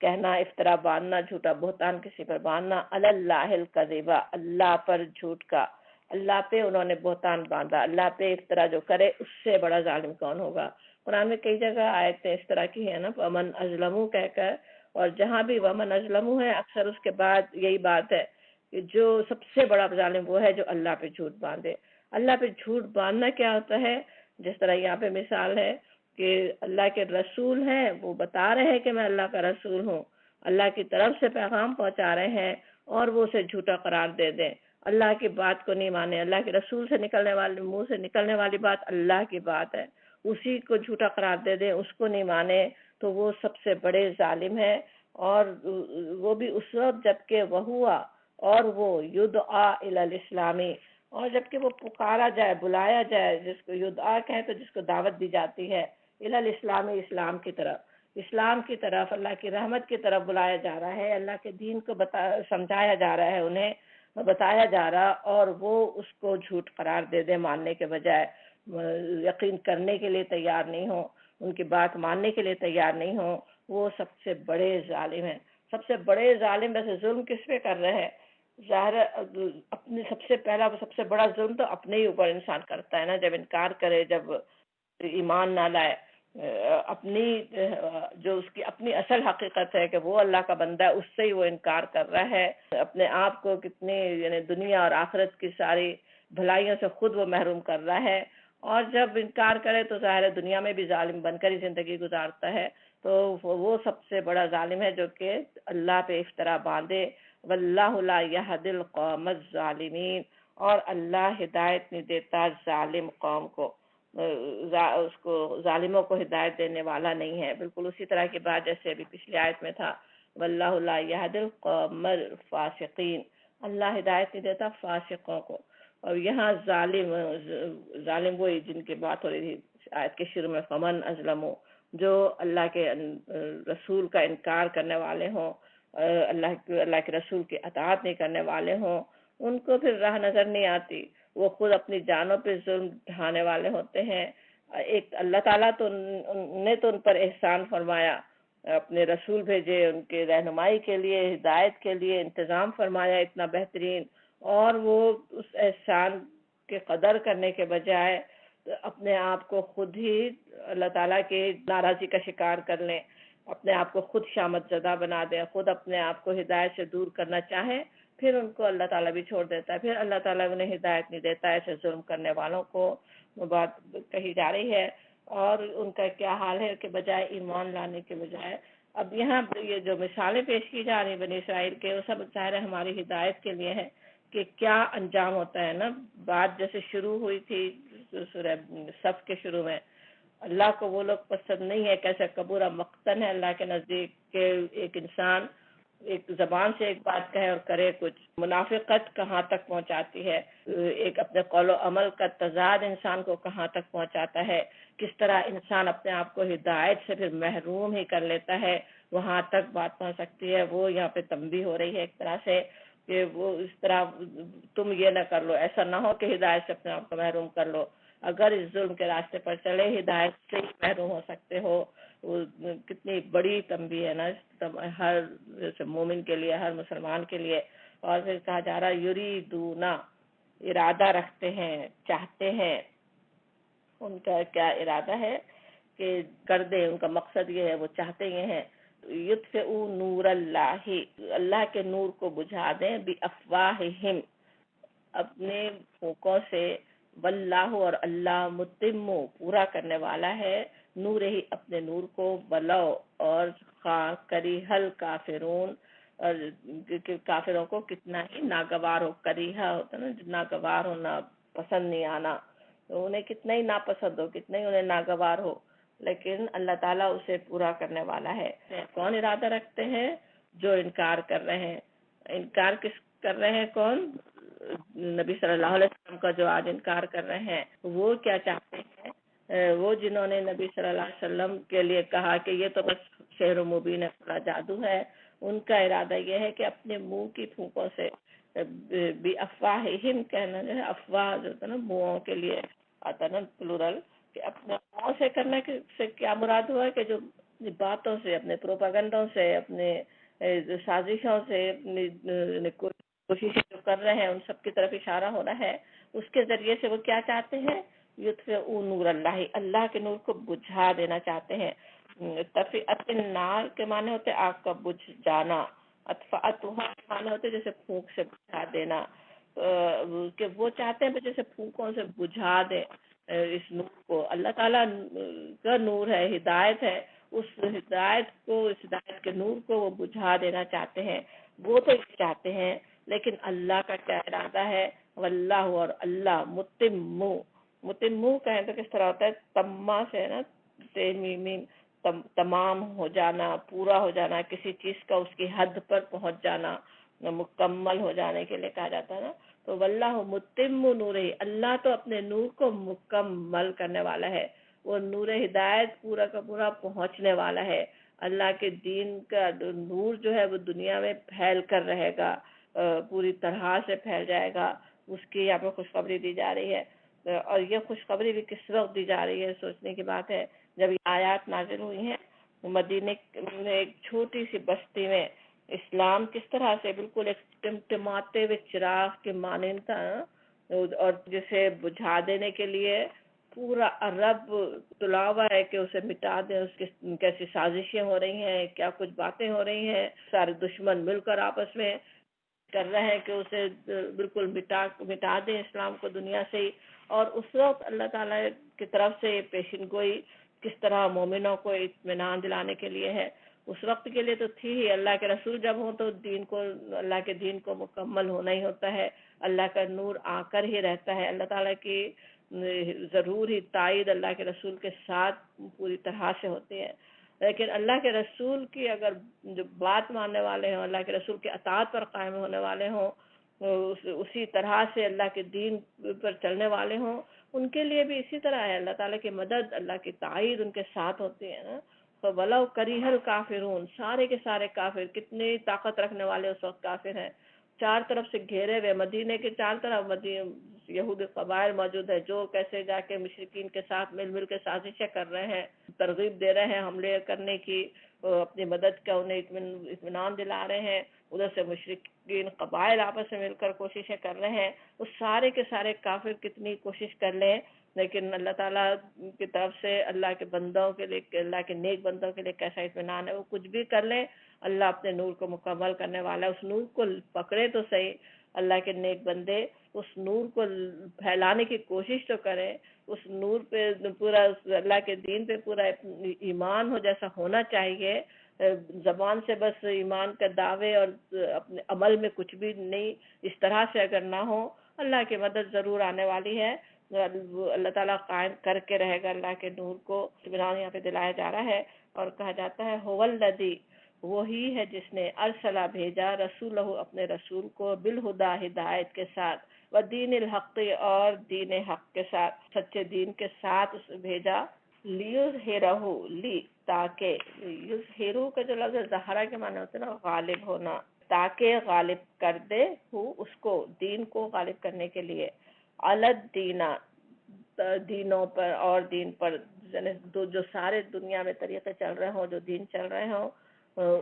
A: کہنا، افطرا باندھنا، جھوٹا بہتان کسی پر باندھنا، علی اللہ الکذب، اللہ پر جھوٹ کا، اللہ پہ انہوں نے بہتان باندھا، اللہ پہ افطرا جو کرے اس سے بڑا ظالم کون ہوگا۔ قرآن میں کئی جگہ آیتیں اس طرح کی ہیں نا، ومن ازلم کہہ کر، اور جہاں بھی ومن ازلم ہے اکثر اس کے بعد یہی بات ہے کہ جو سب سے بڑا ظالم وہ ہے جو اللہ پہ جھوٹ باندھے۔ اللہ پہ جھوٹ باندھنا کیا ہوتا ہے؟ جس طرح یہاں پہ مثال ہے کہ اللہ کے رسول ہیں، وہ بتا رہے ہیں کہ میں اللہ کا رسول ہوں، اللہ کی طرف سے پیغام پہنچا رہے ہیں، اور وہ اسے جھوٹا قرار دے دیں، اللہ کی بات کو نہیں مانے، اللہ کے رسول سے نکلنے والی منہ سے نکلنے والی بات اللہ کی بات ہے، اسی کو جھوٹا قرار دے دیں، اس کو نہیں مانے، تو وہ سب سے بڑے ظالم ہے۔ اور وہ بھی اس وقت جبکہ وہ ہوا اور وہ یدعا الی الاسلامی، اور جبکہ وہ پکارا جائے، بلایا جائے، جس کو یدعا کہیں تو جس کو دعوت دی جاتی ہے، الی الاسلامی، اسلام کی طرف، اسلام کی طرف، اللہ کی رحمت کی طرف بلایا جا رہا ہے، اللہ کے دین کو سمجھایا جا رہا ہے، انہیں بتایا جا رہا، اور وہ اس کو جھوٹ قرار دے دے، ماننے کے بجائے یقین کرنے کے لیے تیار نہیں ہو، ان کی بات ماننے کے لیے تیار نہیں ہو، وہ سب سے بڑے ظالم ہیں۔ سب سے بڑے ظالم ویسے ظلم کس پہ کر رہے ہیں؟ ظاہر اپنے سب سے پہلا سب سے بڑا ظلم تو اپنے ہی اوپر انسان کرتا ہے نا، جب انکار کرے، جب ایمان نہ لائے، اپنی جو اس کی اپنی اصل حقیقت ہے کہ وہ اللہ کا بندہ ہے، اس سے ہی وہ انکار کر رہا ہے، اپنے آپ کو کتنی یعنی دنیا اور آخرت کی ساری بھلائیوں سے خود وہ محروم کر رہا ہے، اور جب انکار کرے تو ظاہر دنیا میں بھی ظالم بن کر ہی زندگی گزارتا ہے، تو وہ سب سے بڑا ظالم ہے جو کہ اللہ پہ افطرا باندھے۔ واللہ لا یہدی القوم الظالمین، اور اللہ ہدایت نہیں دیتا ظالم قوم کو، اس کو ظالموں کو ہدایت دینے والا نہیں ہے۔ بالکل اسی طرح کی بات جیسے ابھی پچھلی آیت میں تھا، واللہ لا یہدی القوم الفاسقین، اللہ ہدایت نہیں دیتا فاسقوں کو۔ اور یہاں ظالم وہی جن کی بات ہو رہی تھی آیت کے شروع میں، فمن ازلم، جو اللہ کے رسول کا انکار کرنے والے ہوں، اللہ کے رسول کی اطاعت نہیں کرنے والے ہوں، ان کو پھر راہ نظر نہیں آتی، وہ خود اپنی جانوں پہ ظلم ڈھانے والے ہوتے ہیں۔ ایک اللہ تعالیٰ نے تو ان پر احسان فرمایا، اپنے رسول بھیجے، ان کے رہنمائی کے لیے، ہدایت کے لیے انتظام فرمایا اتنا بہترین، اور وہ اس احسان کے قدر کرنے کے بجائے اپنے آپ کو خود ہی اللہ تعالیٰ کی ناراضی کا شکار کر لیں، اپنے آپ کو خود شامت زدہ بنا دیں، خود اپنے آپ کو ہدایت سے دور کرنا چاہیں، پھر ان کو اللہ تعالیٰ بھی چھوڑ دیتا ہے، پھر اللہ تعالیٰ انہیں ہدایت نہیں دیتا۔ ایسے ظلم کرنے والوں کو بات کہی جا رہی ہے، اور ان کا کیا حال ہے کہ بجائے ایمان لانے کے بجائے، اب یہاں یہ جو مثالیں پیش کی جا رہی بنی اسرائیل کے، وہ سب ظاہر ہے ہماری ہدایت کے لیے ہے کہ کیا انجام ہوتا ہے نا۔ بات جیسے شروع ہوئی تھی سورہ صف کے شروع میں، اللہ کو وہ لوگ پسند نہیں ہے، کیسے کبورہ مقتن ہے اللہ کے نزدیک کہ ایک انسان ایک زبان سے ایک بات کہے اور کرے کچھ۔ منافقت کہاں تک پہنچاتی ہے، ایک اپنے قول و عمل کا تضاد انسان کو کہاں تک پہنچاتا ہے، کس طرح انسان اپنے آپ کو ہدایت سے پھر محروم ہی کر لیتا ہے، وہاں تک بات پہنچ سکتی ہے۔ وہ یہاں پہ تنبیہ ہو رہی ہے ایک طرح سے کہ وہ اس طرح تم یہ نہ کر لو، ایسا نہ ہو کہ ہدایت سے اپنے آپ کو محروم کر لو، اگر اس ظلم کے راستے پر چلے ہدایت سے ہی محروم ہو سکتے ہو۔ کتنی بڑی تنبیہ ہے نا ہر مومن کے لیے، ہر مسلمان کے لیے۔ اور پھر کہا جا رہا یریدونا، ارادہ رکھتے ہیں، چاہتے ہیں، ان کا کیا ارادہ ہے کہ کر دیں، ان کا مقصد یہ ہے، وہ چاہتے یہ ہیں یطفئوا نور اللہ، اللہ کے نور کو بجھا دیں، بافواہہم، اپنے پھونکوں سے، واللہ، اور اللہ، متم، پورا کرنے والا ہے، نور ہی، اپنے نور کو، ولو، اور خواہ کریہ الکافرون، اور کافروں کو کتنا ہی ناگوار ہو، کریہ ہوتا نا ناگوار ہونا، پسند نہیں آنا، تو انہیں کتنا ہی ناپسند ہو، کتنا ہی انہیں ناگوار ہو، لیکن اللہ تعالیٰ اسے پورا کرنے والا ہے۔ کون ارادہ رکھتے ہیں؟ جو انکار کر رہے ہیں۔ انکار کس کر رہے ہیں؟ کون؟ نبی صلی اللہ علیہ وسلم کا جو آج انکار کر رہے ہیں، وہ کیا چاہتے ہیں؟ وہ جنہوں نے نبی صلی اللہ علیہ وسلم کے لیے کہا کہ یہ تو بس شعر و مبین ہے، پورا جادو ہے، ان کا ارادہ یہ ہے کہ اپنے منہ کی پھونکوں سے، بافواہہم کہنا جو ہے، افواہ جو ہوتا ہے نا منہوں کے لیے آتا ہے نا پلورل، کہ اپنے منہوں سے کرنے سے کیا مراد ہوا ہے کہ جو اپنی باتوں سے، اپنے پروپیگنڈوں سے، اپنے سازشوں سے، اپنی کوششیں جو کر رہے ہیں ان سب کی طرف اشارہ ہو رہا ہے۔ اس کے ذریعے سے وہ کیا چاہتے ہیں؟ یطفئوا نور اللہ، اللہ کے نور کو بجھا دینا چاہتے ہیں۔ تفئۃ النار کے معنی ہوتے آگ کا بجھ جانا، اطفأتھا کے معنی ہوتے جیسے پھونک سے بجھا دینا۔ کہ وہ چاہتے ہیں جیسے پھونکوں سے بجھا دیں اس نور کو. اللہ تعالیٰ کا نور ہے، ہدایت ہے، اس ہدایت کے نور کو وہ بجھا دینا چاہتے ہیں. وہ تو چاہتے ہیں، لیکن اللہ کا کیا ارادہ ہے؟ واللہ، اور اللہ متمو کہیں تو کس طرح ہوتا ہے؟ تما سے ہے نا، میم تمام ہو جانا، پورا ہو جانا، کسی چیز کا اس کی حد پر پہنچ جانا، مکمل ہو جانے کے لیے کہا جاتا ہے نا. تو واللہ متم نورہ، اللہ تو اپنے نور کو مکمل کرنے والا ہے. وہ نور ہدایت پورا کا پورا پہنچنے والا ہے. اللہ کے دین کا نور جو ہے وہ دنیا میں پھیل کر رہے گا، پوری طرح سے پھیل جائے گا. اس کی یہاں پہ خوشخبری دی جا رہی ہے. اور یہ خوشخبری بھی کس وقت دی جا رہی ہے؟ سوچنے کی بات ہے. جب یہ آیات نازل ہوئی ہیں مدینے میں ایک چھوٹی سی بستی میں اسلام کس طرح سے بالکل ایک ٹمٹماتے ہوئے چراغ کے مانند تھا، اور جسے بجھا دینے کے لیے پورا عرب تلا ہوا ہے کہ اسے مٹا دیں. اس کی کیسی سازشیں ہو رہی ہیں، کیا کچھ باتیں ہو رہی ہیں، سارے دشمن مل کر آپس میں کر رہے ہیں کہ اسے بالکل مٹا دیں اسلام کو دنیا سے ہی. اور اس وقت اللہ تعالیٰ کی طرف سے پیشن گوئی کس طرح مومنوں کو اطمینان دلانے کے لیے ہے. اس وقت کے لیے تو تھی ہی، اللہ کے رسول جب ہوں تو دین کو، اللہ کے دین کو مکمل ہونا ہی ہوتا ہے. اللہ کا نور آ کر ہی رہتا ہے. اللہ تعالیٰ کی ضرور ہی تائید اللہ کے رسول کے ساتھ پوری طرح سے ہوتی ہے. لیکن اللہ کے رسول کی اگر جو بات ماننے والے ہوں، اللہ کے رسول کے اطاعت پر قائم ہونے والے ہوں، اسی طرح سے اللہ کے دین پر چلنے والے ہوں، ان کے لیے بھی اسی طرح ہے. اللہ تعالیٰ کی مدد، اللہ کی تائید ان کے ساتھ ہوتی ہے نا. تو وَلَوْ كَرِهَ الْكَافِرُونَ، سارے کے سارے کافر، کتنی طاقت رکھنے والے اس وقت کافر ہیں، چار طرف سے گھیرے ہوئے، مدینے کے چار طرف یہود قبائل موجود ہے جو کیسے جا کے مشرکین کے ساتھ مل کے سازشیں کر رہے ہیں، ترغیب دے رہے ہیں حملے کرنے کی، اپنی مدد کا انہیں اطمینان دلا رہے ہیں. ادھر سے مشرکین قبائل آپس میں مل کر کوششیں کر رہے ہیں. وہ سارے کے سارے کافر کتنی کوشش کر لیں، لیکن اللہ تعالیٰ کی طرف سے اللہ کے بندوں کے لیے، اللہ کے نیک بندوں کے لیے کیسا اطمینان ہے. وہ کچھ بھی کر لیں، اللہ اپنے نور کو مکمل کرنے والا ہے. اس نور کو پکڑے تو صحیح اللہ کے نیک بندے، اس نور کو پھیلانے کی کوشش تو کریں. اس نور پہ پورا، اللہ کے دین پہ پورا ایمان ہو جیسا ہونا چاہیے. زبان سے بس ایمان کا دعوے اور اپنے عمل میں کچھ بھی نہیں، اس طرح سے اگر نہ ہو، اللہ کی مدد ضرور آنے والی ہے. اللہ تعالیٰ قائم کر کے رہے گا اللہ کے نور کو. اطمینان یہاں پہ دلایا جا رہا ہے اور کہا جاتا ہے هو الذی، وہی ہے جس نے ارسلہ بھیجا رسولہ اپنے رسول کو بالہدا ہدایت کے ساتھ، ودین الحق اور دین حق کے ساتھ، سچے دین کے ساتھ بھیجا. لیظہرہ، لی تاکہ، یظہرو کا جو لفظ ہے ظہرہ کے معنی ہوتے ہیں نا غالب ہونا، تاکہ غالب کر دے اس کو، دین کو غالب کرنے کے لیے، الدینہ، دینوں پر اور دین پر، یعنی جو سارے دنیا میں طریقے چل رہے ہوں، جو دین چل رہے ہوں،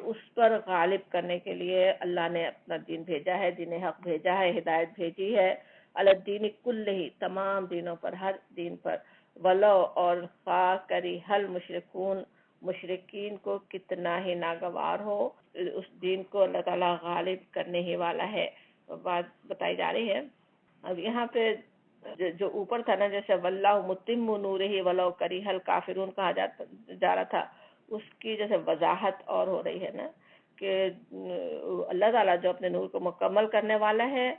A: اس پر غالب کرنے کے لیے اللہ نے اپنا دین بھیجا ہے، دین حق بھیجا ہے، ہدایت بھیجی ہے. الدین کلہ، تمام دینوں پر، ہر دین پر. ولو، اور خواہ کری حل مشرکون، مشرکین کو کتنا ہی ناگوار ہو، اس دین کو اللہ تعالیٰ غالب کرنے ہی والا ہے. بات بتائی جا رہی ہے. اب یہاں پہ جو اوپر تھا نا، جیسے واللہ متم نورہ ولو کریہ الکافرون کہا جا رہا تھا، اس کی جیسے وضاحت اور ہو رہی ہے نا، کہ اللہ تعالیٰ جو اپنے نور کو مکمل کرنے والا ہے،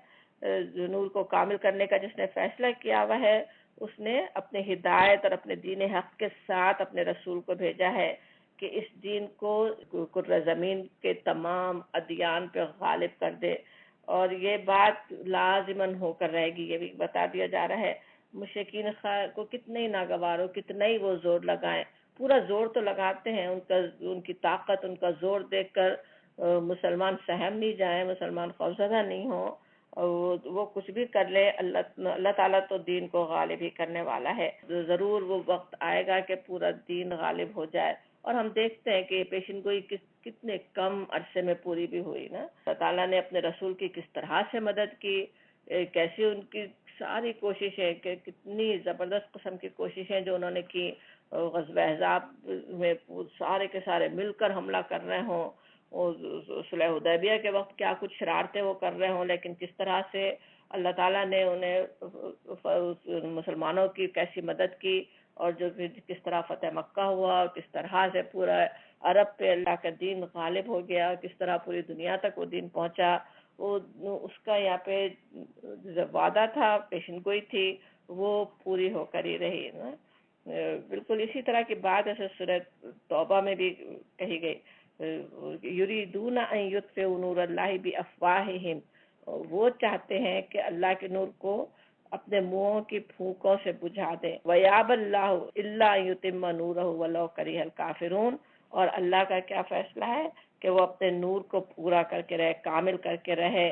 A: جو نور کو کامل کرنے کا جس نے فیصلہ کیا ہوا ہے، اس نے اپنے ہدایت اور اپنے دین حق کے ساتھ اپنے رسول کو بھیجا ہے کہ اس دین کو کرۂ زمین کے تمام ادیان پہ غالب کر دے. اور یہ بات لازماً ہو کر رہے گی، یہ بھی بتا دیا جا رہا ہے. مشرکین کو کتنے ہی ناگوار ہو، کتنا ہی وہ زور لگائیں، پورا زور تو لگاتے ہیں، ان کی طاقت، ان کا زور دیکھ کر مسلمان سہم نہیں جائیں، مسلمان خوفزدہ نہیں ہوں، وہ کچھ بھی کر لے، اللہ تعالیٰ تو دین کو غالب ہی کرنے والا ہے. ضرور وہ وقت آئے گا کہ پورا دین غالب ہو جائے. اور ہم دیکھتے ہیں کہ پیشن گوئی کتنے کم عرصے میں پوری بھی ہوئی نا. اللہ تعالیٰ نے اپنے رسول کی کس طرح سے مدد کی، کیسی ان کی ساری کوششیں، کہ کتنی زبردست قسم کی کوششیں جو انہوں نے کی. غزوہ احزاب میں سارے کے سارے مل کر حملہ کر رہے ہوں، صلح حدیبیہ کے وقت کیا کچھ شرارتیں وہ کر رہے ہوں، لیکن کس طرح سے اللہ تعالیٰ نے انہیں مسلمانوں کی کیسی مدد کی، اور جو کس طرح فتح مکہ ہوا، اور کس طرح سے پورا عرب پہ اللہ کا دین غالب ہو گیا، کس طرح پوری دنیا تک وہ دین پہنچا، وہ اس کا یہاں پہ جو وعدہ تھا، پیشن گوئی تھی، وہ پوری ہو کر ہی رہی نا۔ بالکل اسی طرح کی بات ایسے سورہ توبہ میں بھی کہی گئی، یریدون ان یطفئوا نور اللہ بافواہہم، وہ چاہتے ہیں کہ اللہ کے نور کو اپنے منہوں کی پھونکوں سے بجھا دیں، وَيَأْبَى اللَّهُ إِلَّا أَن يُتِمَّ نُورَهُ وَلَوْ كَرِهَ الْكَافِرُونَ، اور اللہ کا کیا فیصلہ ہے کہ وہ اپنے نور کو پورا کر کے رہے، کامل کر کے رہے،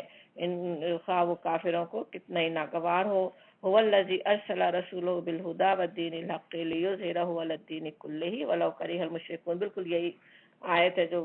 A: خواہ وہ کافروں کو کتنا ہی ناگوار ہو۔ هُوَ الَّذِي أَرْسَلَ رَسُولَهُ بِالْهُدَىٰ وَالدِّينِ الْحَقِّ لِيُظْهِرَهُ عَلَى الدِّينِ كُلِّهِ وَلَوْ كَرِهَ الْمُشْرِكُونَ۔ بالکل یہی آیت ہے جو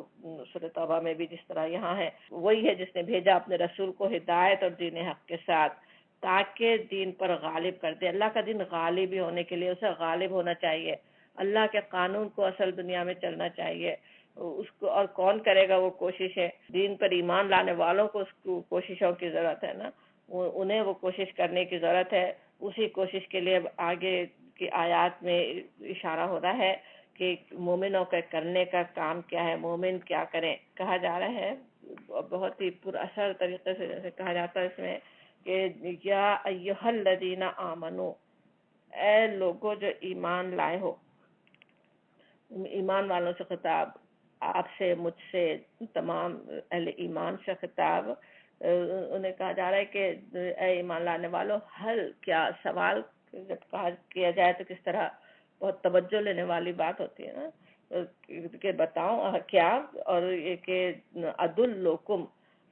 A: سورۃ توبہ میں بھی جس طرح یہاں ہے، وہی ہے جس نے بھیجا اپنے رسول کو ہدایت اور دین حق کے ساتھ تاکہ دین پر غالب کر دے۔ اللہ کا دین غالب ہی ہونے کے لیے اسے غالب ہونا چاہیے، اللہ کے قانون کو اصل دنیا میں چلنا چاہیے اس کو، اور کون کرے گا وہ کوشش ہے؟ دین پر ایمان لانے والوں کو اس کوششوں کی ضرورت ہے نا، انہیں وہ کوشش کرنے کی ضرورت ہے۔ اسی کوشش کے لیے آگے کی آیات میں اشارہ ہو رہا ہے کہ مومنوں کے کرنے کا کام کیا ہے، مومن کیا کریں۔ کہا جا رہا ہے بہت ہی پر اثر طریقے سے، جیسے کہا جاتا ہے اس میں کہ یا ایھا الذین آمنو، اے لوگوں جو ایمان لائے ہو، ایمان والوں سے خطاب، آپ سے، مجھ سے، تمام اہل ایمان سے خطاب۔ انہیں کہا جا رہا ہے کہ اے ایمان لانے والوں، حل کیا، سوال جب کہا کیا جائے تو کس طرح بہت توجہ لینے والی بات ہوتی ہے نا، کہ بتاؤں کیا، اور یہ کہ عدلکم،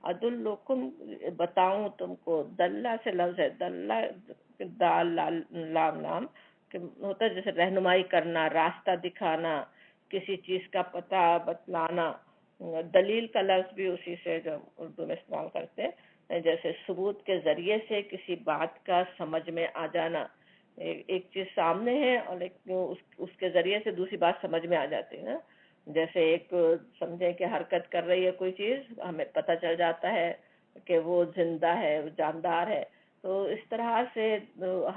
A: عدلکم بتاؤں تم کو، دلہ سے لفظ ہے، دلہ دال لام لام کہ ہوتا ہے جیسے رہنمائی کرنا، راستہ دکھانا، کسی چیز کا پتہ بتلانا۔ دلیل کا لفظ بھی اسی سے جو اردو میں استعمال کرتے ہیں، جیسے ثبوت کے ذریعے سے کسی بات کا سمجھ میں آ جانا، ایک چیز سامنے ہے اور اس کے ذریعے سے دوسری بات سمجھ میں آ جاتی ہے نا، جیسے ایک سمجھیں کہ حرکت کر رہی ہے کوئی چیز، ہمیں پتہ چل جاتا ہے کہ وہ زندہ ہے، وہ جاندار ہے، تو اس طرح سے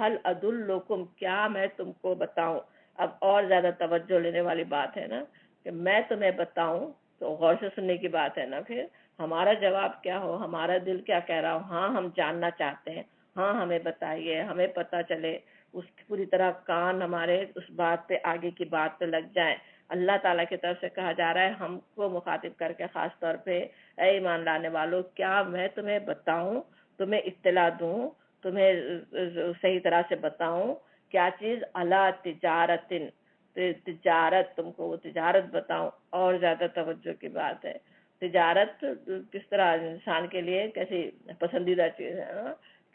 A: حل ادلکم، کیا میں تم کو بتاؤں۔ اب اور زیادہ توجہ لینے والی بات ہے نا کہ میں تمہیں بتاؤں، تو غور سے سننے کی بات ہے نا، پھر ہمارا جواب کیا ہو، ہمارا دل کیا کہہ رہا ہو، ہاں ہم جاننا چاہتے ہیں، ہاں ہمیں بتائیے، ہمیں پتہ چلے، اس کی پوری طرح کان ہمارے اس بات پہ، آگے کی بات پہ لگ جائیں۔ اللہ تعالیٰ کی طرف سے کہا جا رہا ہے ہم کو مخاطب کر کے خاص طور پہ، اے ایمان لانے والوں، کیا میں تمہیں بتاؤں، تمہیں اطلاع دوں، تمہیں صحیح طرح سے بتاؤں کیا چیز، الا تجارت، تجارت، تم کو وہ تجارت بتاؤں۔ اور زیادہ توجہ کی بات ہے، تجارت کس طرح انسان کے لیے کیسی پسندیدہ چیز ہے نا؟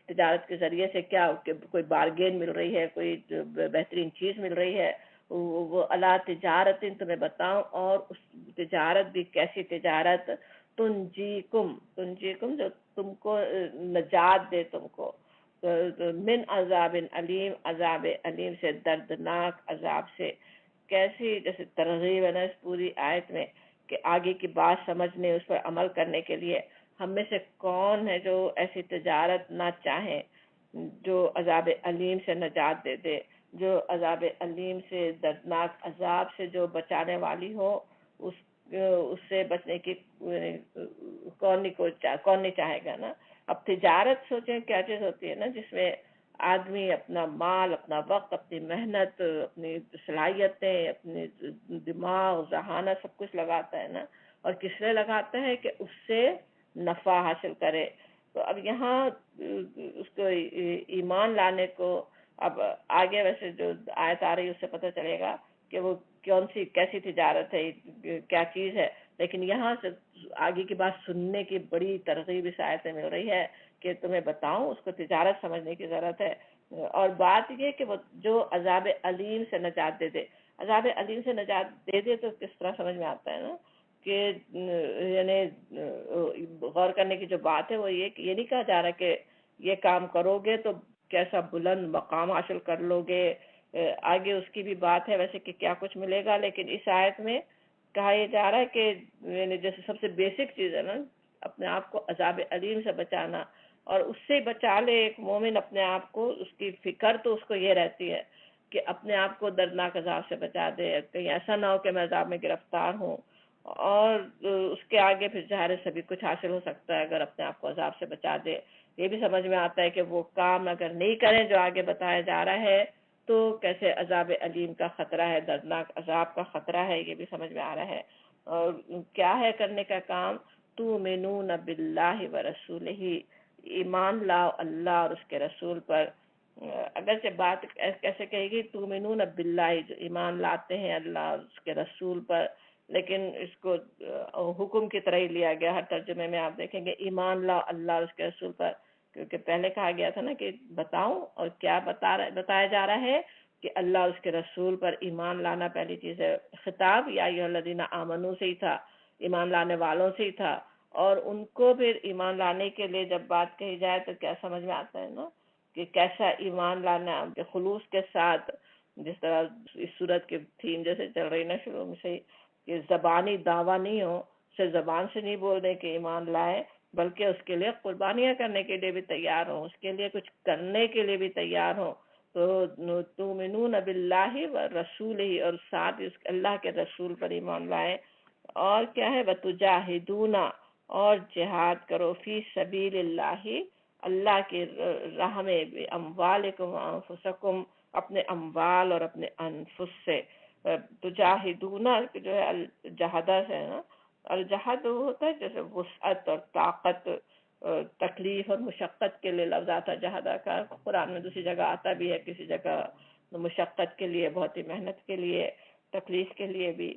A: تجارت کے ذریعے سے کیا کوئی بارگین مل رہی ہے، کوئی بہترین چیز مل رہی ہے، وہ الا تجارت تمہیں بتاؤں، اور اس تجارت بھی کیسی تجارت، تنجیکم، تنجیکم جو تم کو نجات دے، تم کو من عذاب علیم، عذاب علیم سے، دردناک عذاب سے۔ کیسی جیسے ترغیب ہے نا اس پوری آیت میں کہ آگے کی بات سمجھنے، اس پر عمل کرنے کے لیے ہم میں سے کون ہے جو ایسی تجارت نہ چاہیں جو عذاب علیم سے نجات دے دے، جو عذاب علیم سے، دردناک عذاب سے جو بچانے والی ہو، اس سے بچنے کی کون نہیں چاہے گا نا۔ اب تجارت سوچیں کیا چیز ہوتی ہے نا، جس میں آدمی اپنا مال، اپنا وقت، اپنی محنت، اپنی صلاحیتیں، اپنے دماغ، ذہانت، سب کچھ لگاتا ہے نا، اور کس لیے لگاتا ہے کہ اس سے نفع حاصل کرے۔ تو اب یہاں اس کو ایمان لانے کو، اب آگے ویسے جو آیت آ رہی ہے اس سے پتہ چلے گا کہ وہ کون سی کیسی تجارت ہے، کیا چیز ہے، لیکن یہاں سے آگے کی بات سننے کی بڑی ترغیب اس آیت سے مل رہی ہے کہ تمہیں بتاؤں، اس کو تجارت سمجھنے کی ضرورت ہے۔ اور بات یہ کہ وہ جو عذاب علیم سے نجات دے دے، عذاب علیم سے نجات دے دے تو کس طرح سمجھ میں آتا ہے نا کہ یعنی غور کرنے کی جو بات ہے وہ یہ کہ یہ نہیں کہا جا رہا کہ یہ کام کرو گے تو کیسا بلند مقام حاصل کر لو گے، آگے اس کی بھی بات ہے ویسے کہ کیا کچھ ملے گا، لیکن اس آیت میں کہا یہ جا رہا ہے کہ یعنی جیسے سب سے بیسک چیز ہے نا اپنے آپ کو عذاب علیم سے بچانا، اور اس سے بچا لے ایک مومن اپنے آپ کو، اس کی فکر تو اس کو یہ رہتی ہے کہ اپنے آپ کو دردناک عذاب سے بچا دے، کہیں ایسا نہ ہو کہ میں عذاب میں گرفتار ہوں، اور اس کے آگے پھر ظاہر سبھی کچھ حاصل ہو سکتا ہے اگر اپنے آپ کو عذاب سے بچا دے۔ یہ بھی سمجھ میں آتا ہے کہ وہ کام اگر نہیں کریں جو آگے بتایا جا رہا ہے تو کیسے عذاب علیم کا خطرہ ہے، دردناک عذاب کا خطرہ ہے، یہ بھی سمجھ میں آ رہا ہے۔ اور کیا ہے کرنے کا کام؟ تؤمنون باللہ ورسولہ، ایمان لاؤ اللہ اور اس کے رسول پر۔ اگرچہ بات کیسے کہے گی؟ تؤمنون باللہ، جو ایمان لاتے ہیں اللہ اور اس کے رسول پر، لیکن اس کو حکم کی طرح ہی لیا گیا ہر ترجمے میں، آپ دیکھیں گے ایمان لاؤ اللہ اور اس کے رسول پر، کیونکہ پہلے کہا گیا تھا نا کہ بتاؤ، اور کیا بتایا جا رہا ہے کہ اللہ اور اس کے رسول پر ایمان لانا پہلی چیز ہے۔ خطاب یا ایھا الذین آمنو سے ہی تھا، ایمان لانے والوں سے ہی تھا، اور ان کو پھر ایمان لانے کے لیے جب بات کہی جائے تو کیا سمجھ میں آتا ہے نا کہ کیسا ایمان لانا خلوص کے ساتھ، جس طرح اس صورت کی تھیم جیسے چل رہی نا شروع میں سے، کہ زبانی دعویٰ نہیں ہو، صرف زبان سے نہیں بول رہے کہ ایمان لائے، بلکہ اس کے لیے قربانیاں کرنے کے لیے بھی تیار ہوں، اس کے لیے کچھ کرنے کے لیے بھی تیار ہوں۔ تو تؤمنون باللہ ورسولہ، اور ساتھ اس اللہ کے رسول پر ایمان لائے، اور کیا ہے؟ وتجاہدون، اور جہاد کرو، فی سبیل اللہ، اللہ کی راہ میں، اموالکم وانفسکم، اپنے اموال اور اپنے انفس سے۔ تجاہدون جو ہے الجہدہ سے ہے نا، الجہد وہ ہوتا ہے جیسے وسعت اور طاقت، تکلیف اور مشقت کے لیے لفظ آتا ہے جہدہ کا، قرآن میں دوسری جگہ آتا بھی ہے، کسی جگہ مشقت کے لیے، بہت ہی محنت کے لیے، تکلیف کے لیے بھی۔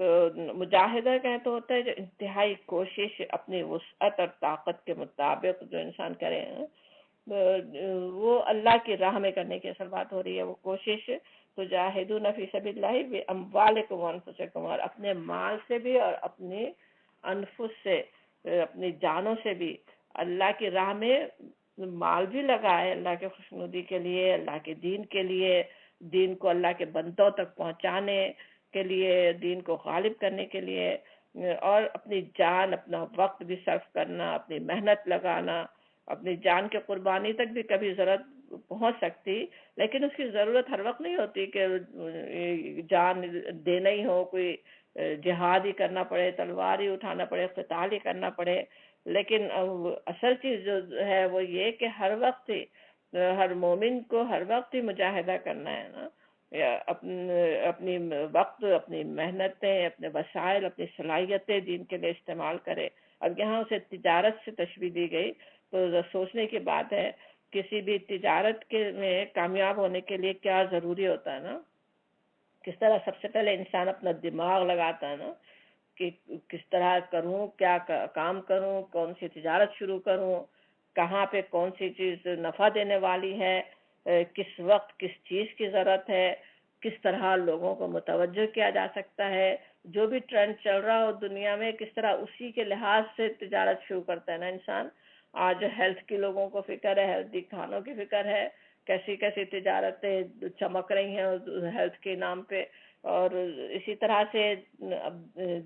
A: تو مجاہدہ کہیں تو ہوتا ہے جو انتہائی کوشش اپنی وسعت اور طاقت کے مطابق جو انسان کرے ہیں، وہ اللہ کی راہ میں کرنے کی اصل بات ہو رہی ہے، وہ کوشش۔ تجاہدون فی سبیل اللہ باموالکم وانفسکم، اور اپنے مال سے بھی اور اپنے انفس سے، اپنی جانوں سے بھی اللہ کی راہ میں مال بھی لگائے، اللہ کے خوشنودی کے لیے، اللہ کے دین کے لیے، دین کو اللہ کے بندوں تک پہنچانے کے لیے، دین کو غالب کرنے کے لیے، اور اپنی جان، اپنا وقت بھی صرف کرنا، اپنی محنت لگانا، اپنی جان کے قربانی تک بھی کبھی ضرورت پہنچ سکتی، لیکن اس کی ضرورت ہر وقت نہیں ہوتی کہ جان دینا ہی ہو، کوئی جہاد ہی کرنا پڑے، تلوار ہی اٹھانا پڑے، قتال ہی کرنا پڑے، لیکن اصل چیز جو ہے وہ یہ کہ ہر وقت ہی ہر مومن کو ہر وقت ہی مجاہدہ کرنا ہے نا، اپنی وقت، اپنی محنتیں، اپنے وسائل، اپنی صلاحیتیں دین کے لیے استعمال کرے۔ اب یہاں اسے تجارت سے تشبیہ دی گئی، تو سوچنے کی بات ہے کسی بھی تجارت کے میں کامیاب ہونے کے لیے کیا ضروری ہوتا ہے نا، کس طرح سب سے پہلے انسان اپنا دماغ لگاتا ہے نا کہ کس طرح کروں، کیا کام کروں، کون سی تجارت شروع کروں، کہاں پہ کون سی چیز نفع دینے والی ہے، کس وقت کس چیز کی ضرورت ہے، کس طرح لوگوں کو متوجہ کیا جا سکتا ہے، جو بھی ٹرینڈ چل رہا ہو دنیا میں کس طرح اسی کے لحاظ سے تجارت شروع کرتا ہے نا انسان۔ آج ہیلتھ کی لوگوں کو فکر ہے، ہیلتھی کھانوں کی فکر ہے، کیسی کیسی تجارتیں چمک رہی ہیں ہیلتھ کے نام پہ، اور اسی طرح سے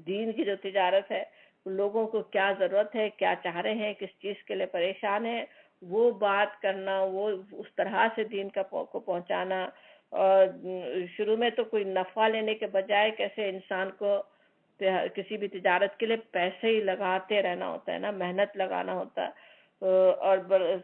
A: دین کی جو تجارت ہے، لوگوں کو کیا ضرورت ہے، کیا چاہ رہے ہیں، کس چیز کے لیے پریشان ہیں، وہ بات کرنا، وہ اس طرح سے دین کو پہنچانا، اور شروع میں تو کوئی نفع لینے کے بجائے کیسے انسان کو کسی بھی تجارت کے لیے پیسے ہی لگاتے رہنا ہوتا ہے نا، محنت لگانا ہوتا ہے، اور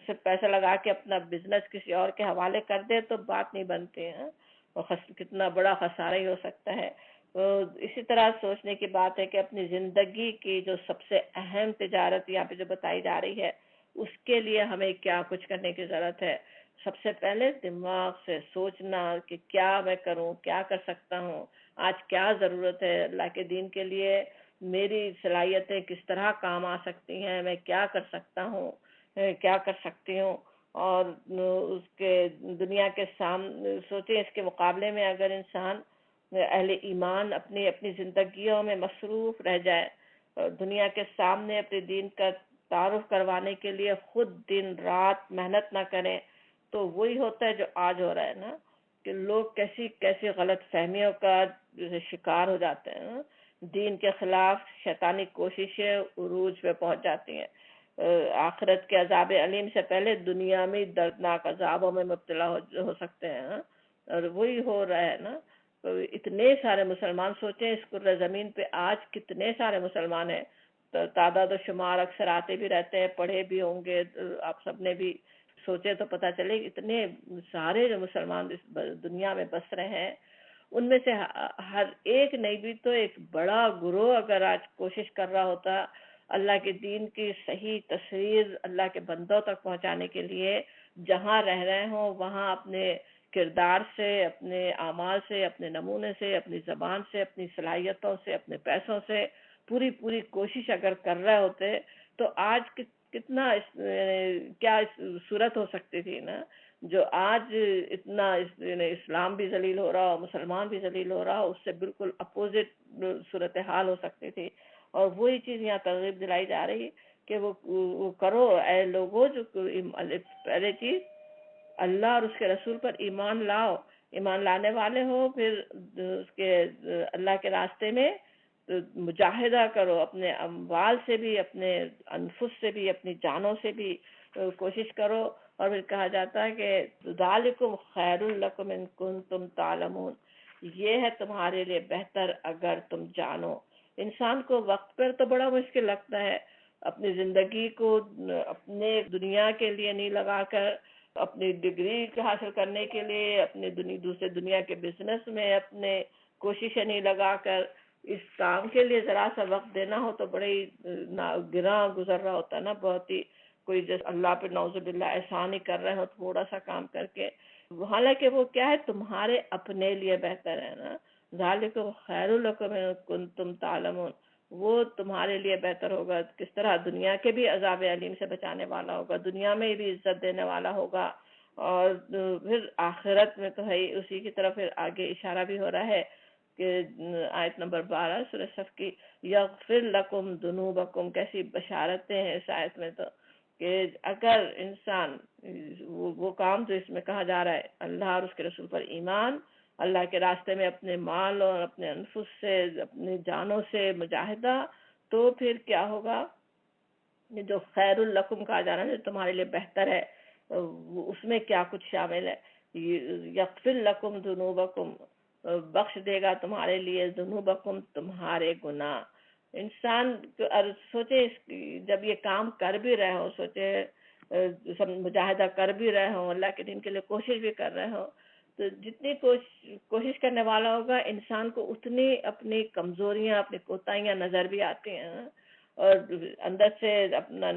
A: صرف پیسہ لگا کے اپنا بزنس کسی اور کے حوالے کر دے تو بات نہیں بنتی ہے، اور کتنا بڑا خسارہ ہی ہو سکتا ہے۔ تو اسی طرح سوچنے کی بات ہے کہ اپنی زندگی کی جو سب سے اہم تجارت یہاں پہ جو بتائی جا رہی ہے، اس کے لیے ہمیں کیا کچھ کرنے کی ضرورت ہے۔ سب سے پہلے دماغ سے سوچنا کہ کیا میں کروں، کیا کر سکتا ہوں، آج کیا ضرورت ہے اللہ کے دین کے لیے، میری صلاحیتیں کس طرح کام آ سکتی ہیں، میں کیا کر سکتا ہوں، کیا کر سکتی ہوں، اور اس کے دنیا کے سامنے سوچیں، اس کے مقابلے میں اگر انسان اہل ایمان اپنی اپنی زندگیوں میں مصروف رہ جائے، دنیا کے سامنے اپنے دین کا تعارف کروانے کے لیے خود دن رات محنت نہ کریں، تو وہی ہوتا ہے جو آج ہو رہا ہے نا، کہ لوگ کیسی کیسی غلط فہمیوں کا شکار ہو جاتے ہیں نا، دین کے خلاف شیطانی کوششیں عروج پہ پہنچ جاتی ہیں. آخرت کے عذاب علیم سے پہلے دنیا میں دردناک عذابوں میں مبتلا ہو سکتے ہیں. اور وہی ہو رہا ہے نا. اتنے سارے مسلمان، سوچیں اس کرۂ زمین پہ آج کتنے سارے مسلمان ہیں. تعداد و شمار اکثر آتے بھی رہتے ہیں، پڑھے بھی ہوں گے آپ سب نے بھی. سوچے تو پتہ چلے اتنے سارے جو مسلمان اس دنیا میں بس رہے ہیں، ان میں سے ہر ایک نہیں بھی تو ایک بڑا گروہ اگر آج کوشش کر رہا ہوتا اللہ کے دین کی صحیح تصویر اللہ کے بندوں تک پہنچانے کے لیے، جہاں رہ رہے ہوں وہاں اپنے کردار سے، اپنے اعمال سے، اپنے نمونے سے، اپنی زبان سے، اپنی صلاحیتوں سے، اپنے پیسوں سے پوری کوشش اگر کر رہے ہوتے تو آج کتنا کیا صورت ہو سکتی تھی نا. جو آج اتنا اسلام بھی ذلیل ہو رہا ہو، مسلمان بھی ذلیل ہو رہا ہو، اس سے بالکل اپوزٹ صورتحال ہو سکتی تھی. اور وہی چیز یہاں ترغیب دلائی جا رہی کہ وہ کرو اے لوگوں. جو پہلے چیز اللہ اور اس کے رسول پر ایمان لاؤ. ایمان لانے والے ہو پھر اس کے اللہ کے راستے میں مجاہدہ کرو، اپنے اموال سے بھی، اپنے انفس سے بھی، اپنی جانوں سے بھی کوشش کرو. اور پھر کہا جاتا ہے کہ ذالکم خیر لکم ان کنتم تعلمون، یہ ہے تمہارے لیے بہتر اگر تم جانو. انسان کو وقت پر تو بڑا مشکل لگتا ہے، اپنی زندگی کو اپنے دنیا کے لیے نہیں لگا کر، اپنی ڈگری حاصل کرنے کے لیے، اپنے دوسرے دنیا کے بزنس میں اپنے کوششیں نہیں لگا کر اس کام کے لیے ذرا سا وقت دینا ہو تو بڑے گراں گزر رہا ہوتا ہے نا. بہت ہی کوئی جیسے اللہ پہ نعوذ باللہ احسان ہی کر رہے ہو تھوڑا سا کام کر کے، حالانکہ وہ کیا ہے تمہارے اپنے لیے بہتر ہے نا. ذالکم خیر لکم ان کنتم تعلمون، وہ تمہارے لیے بہتر ہوگا. کس طرح دنیا کے بھی عذاب علیم سے بچانے والا ہوگا، دنیا میں بھی عزت دینے والا ہوگا، اور پھر آخرت میں تو ہے. اسی کی طرف پھر آگے اشارہ بھی ہو رہا ہے کہ آیت نمبر 12 سورہ صف کی، یغفر لکم ذنوبکم، کیسی بشارتیں ہیں اس آیت میں. تو کہ اگر انسان وہ کام جو اس میں کہا جا رہا ہے، اللہ اور اس کے رسول پر ایمان، اللہ کے راستے میں اپنے مال اور اپنے انفس سے، اپنی جانوں سے مجاہدہ، تو پھر کیا ہوگا؟ جو خیر الکم کہا جا رہا ہے جو تمہارے لیے بہتر ہے، اس میں کیا کچھ شامل ہے؟ یغفر لکم ذنوبکم، بخش دے گا تمہارے لیے ذنوبکم، تمہارے گناہ. انسان سوچے جب یہ کام کر بھی رہے ہو، سوچے مجاہدہ کر بھی رہے ہو، اللہ کے دین کے لیے کوشش بھی کر رہے ہو، تو جتنی کوشش کرنے والا ہوگا انسان کو اتنی اپنی کمزوریاں، اپنی کوتاہیاں نظر بھی آتی ہیں. اور اندر سے اپنا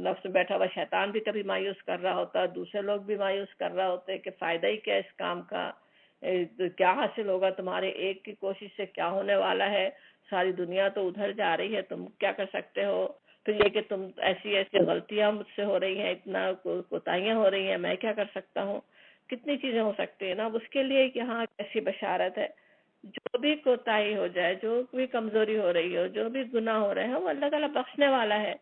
A: نفس بیٹھا ہوا شیطان بھی کبھی مایوس کر رہا ہوتا، دوسرے لوگ بھی مایوس کر رہا ہوتے کہ فائدہ ہی کیا اس کام کا، کیا حاصل ہوگا تمہارے ایک کی کوشش سے، کیا ہونے والا ہے، ساری دنیا تو ادھر جا رہی ہے، تم کیا کر سکتے ہو. پھر یہ کہ تم ایسی غلطیاں مجھ سے ہو رہی ہیں، اتنا کوتاہیاں ہو رہی ہیں، میں کیا کر سکتا ہوں. کتنی چیزیں ہو سکتی ہیں نا. اس کے لیے یہاں ایسی بشارت ہے، جو بھی کوتاہی ہو جائے، جو بھی کمزوری ہو رہی ہو، جو بھی گناہ ہو رہے ہیں، وہ اللہ تعالیٰ بخشنے والا ہے.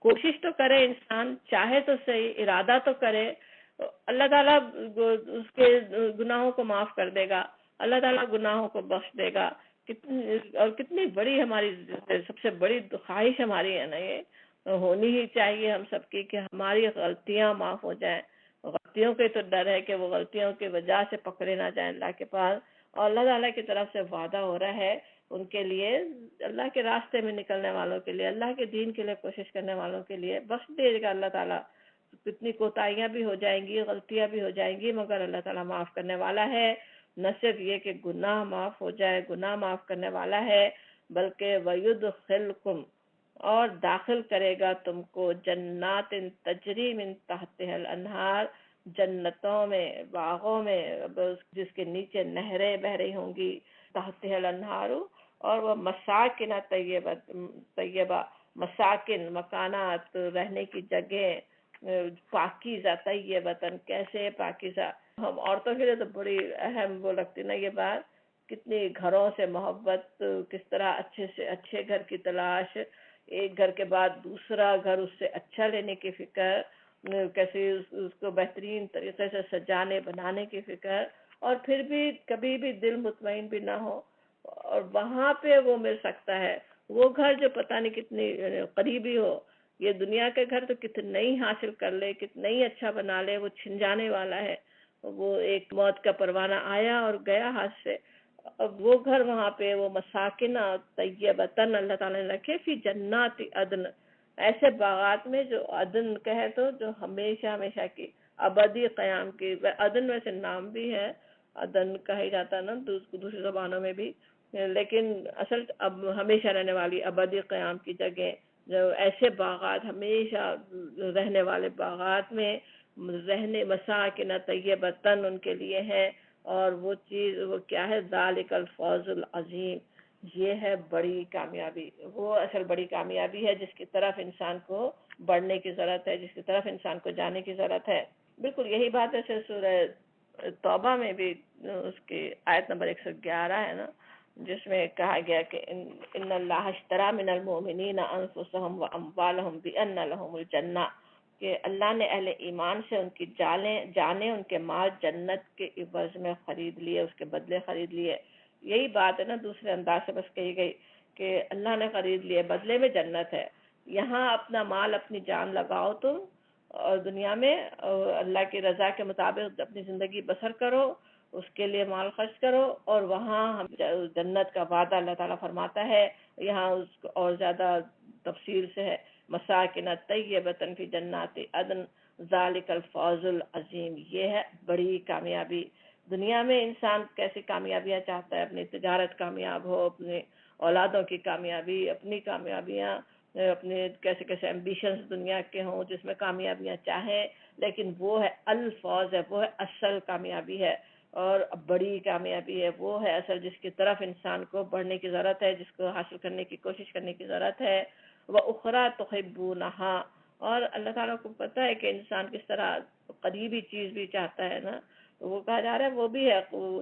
A: کوشش تو کرے انسان، چاہے تو صحیح، ارادہ تو کرے، اللہ تعالیٰ اس کے گناہوں کو معاف کر دے گا، اللہ تعالیٰ گناہوں کو بخش دے گا. اور کتنی بڑی ہماری سب سے بڑی خواہش ہماری ہے نا، یہ ہونی ہی چاہیے ہم سب کی کہ ہماری غلطیاں معاف ہو جائیں. غلطیوں کے تو ڈر ہے کہ وہ غلطیوں کی وجہ سے پکڑے نہ جائیں اللہ کے پاس. اور اللہ تعالیٰ کی طرف سے وعدہ ہو رہا ہے ان کے لیے، اللہ کے راستے میں نکلنے والوں کے لیے، اللہ کے دین کے لیے کوشش کرنے والوں کے لیے بخش دے گا اللہ تعالیٰ. کتنی کوتاہیاں بھی ہو جائیں گی، غلطیاں بھی ہو جائیں گی، مگر اللہ تعالیٰ معاف کرنے والا ہے. نہ صرف یہ کہ گناہ معاف ہو جائے، گناہ معاف کرنے والا ہے، بلکہ وَيُدْخِلْكُمْ، اور داخل کرے گا تم کو جنات تجری من تحتها الانہار، جنتوں میں، باغوں میں، جس کے نیچے نہریں بہ رہی ہوں گی، تحتها الانہار. اور وہ مساکن طیبہ، مساکن مکانات، رہنے کی جگہ، پاکیزہ طیبتاً، کیسے پاکیزہ. ہم عورتوں کے لیے تو بڑی اہم وہ لگتی نا یہ بات، کتنی گھروں سے محبت، کس طرح اچھے سے اچھے گھر کی تلاش، ایک گھر کے بعد دوسرا گھر اس سے اچھا لینے کی فکر، کیسے اس کو بہترین طریقے سے سجانے بنانے کی فکر. اور پھر بھی کبھی بھی دل مطمئن بھی نہ ہو، اور وہاں پہ وہ مل سکتا ہے، وہ گھر جو پتہ نہیں کتنی قریبی ہو، یہ دنیا کے گھر تو کتنا ہی حاصل کر لے، کتنا ہی اچھا بنا لے، وہ چھن جانے والا ہے، وہ ایک موت کا پروانہ آیا اور گیا ہاتھ سے. اب وہ گھر وہاں پہ وہ مساکن طیبتن اللہ تعالیٰ نے رکھے فی جنات عدن، ایسے باغات میں جو عدن کہے تو جو ہمیشہ ہمیشہ کی ابدی قیام کی. عدن ویسے نام بھی ہے، عدن کہا جاتا ہے نا دوسری زبانوں میں بھی، لیکن اصل اب ہمیشہ رہنے والی ابدی قیام کی جگہ، جو ایسے باغات ہمیشہ رہنے والے باغات میں رہنے مساکن طیبتن ان کے لیے ہے. اور وہ چیز وہ کیا ہے؟ ذالک الفوز العظیم، یہ ہے بڑی کامیابی، وہ اصل بڑی کامیابی ہے جس کی طرف انسان کو بڑھنے کی ضرورت ہے، جس کی طرف انسان کو جانے کی ضرورت ہے. بالکل یہی بات ہے سورہ توبہ میں بھی، اس کی آیت نمبر 111 ہے نا، جس میں کہا گیا کہ ان اللہ اشترى من المؤمنین انفسهم واموالهم بان لهم الجنہ، کہ اللہ نے اہل ایمان سے ان کی جانیں ان کے مال جنت کے عوض میں خرید لیے، اس کے بدلے خرید لیے. یہی بات ہے نا، دوسرے انداز سے بس کہی گئی کہ اللہ نے خرید لیے، بدلے میں جنت ہے. یہاں اپنا مال اپنی جان لگاؤ تم، اور دنیا میں اللہ کی رضا کے مطابق اپنی زندگی بسر کرو، اس کے لیے مال خرچ کرو، اور وہاں جنت کا وعدہ اللہ تعالیٰ فرماتا ہے. یہاں اس کو اور زیادہ تفصیل سے ہے، مساکن طیبۃ فی جنات عدن ذالک الفوز العظیم، یہ ہے بڑی کامیابی. دنیا میں انسان کیسی کامیابیاں چاہتا ہے، اپنی تجارت کامیاب ہو، اپنے اولادوں کی کامیابی، اپنی کامیابیاں، اپنے کیسے کیسے ایمبیشنز دنیا کے ہوں جس میں کامیابیاں چاہے، لیکن وہ ہے الفوز، ہے وہ ہے اصل کامیابی ہے اور بڑی کامیابی ہے، وہ ہے اصل جس کی طرف انسان کو بڑھنے کی ضرورت ہے، جس کو حاصل کرنے کی کوشش کرنے کی ضرورت ہے. وَأُخْرَى تُحِبُّونَهَا، اور اللہ تعالیٰ کو پتہ ہے کہ انسان کس طرح قریبی چیز بھی چاہتا ہے نا، تو وہ کہا جا رہا ہے وہ بھی ہے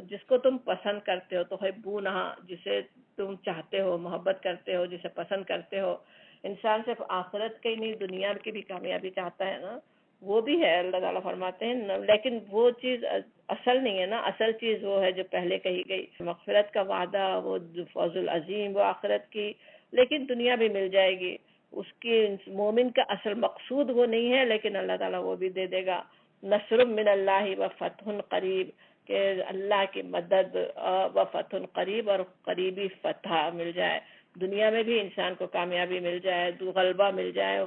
A: جس کو تم پسند کرتے ہو، تحبونها، جسے تم چاہتے ہو، محبت کرتے ہو، جسے پسند کرتے ہو. انسان صرف آخرت کی نہیں دنیا کی بھی کامیابی چاہتا ہے نا، وہ بھی ہے. اللہ تعالیٰ فرماتے ہیں لیکن وہ چیز اصل نہیں ہے نا، اصل چیز وہ ہے جو پہلے کہی گئی، مغفرت کا وعدہ، وہ فوز العظیم، وہ آخرت کی، لیکن دنیا بھی مل جائے گی. اس کی مومن کا اصل مقصود وہ نہیں ہے، لیکن اللہ تعالیٰ وہ بھی دے دے گا. نصر من اللہ و فتح قریب، کہ اللہ کی مدد و فتح قریب، اور قریبی فتح مل جائے، دنیا میں بھی انسان کو کامیابی مل جائے، غلبہ مل جائے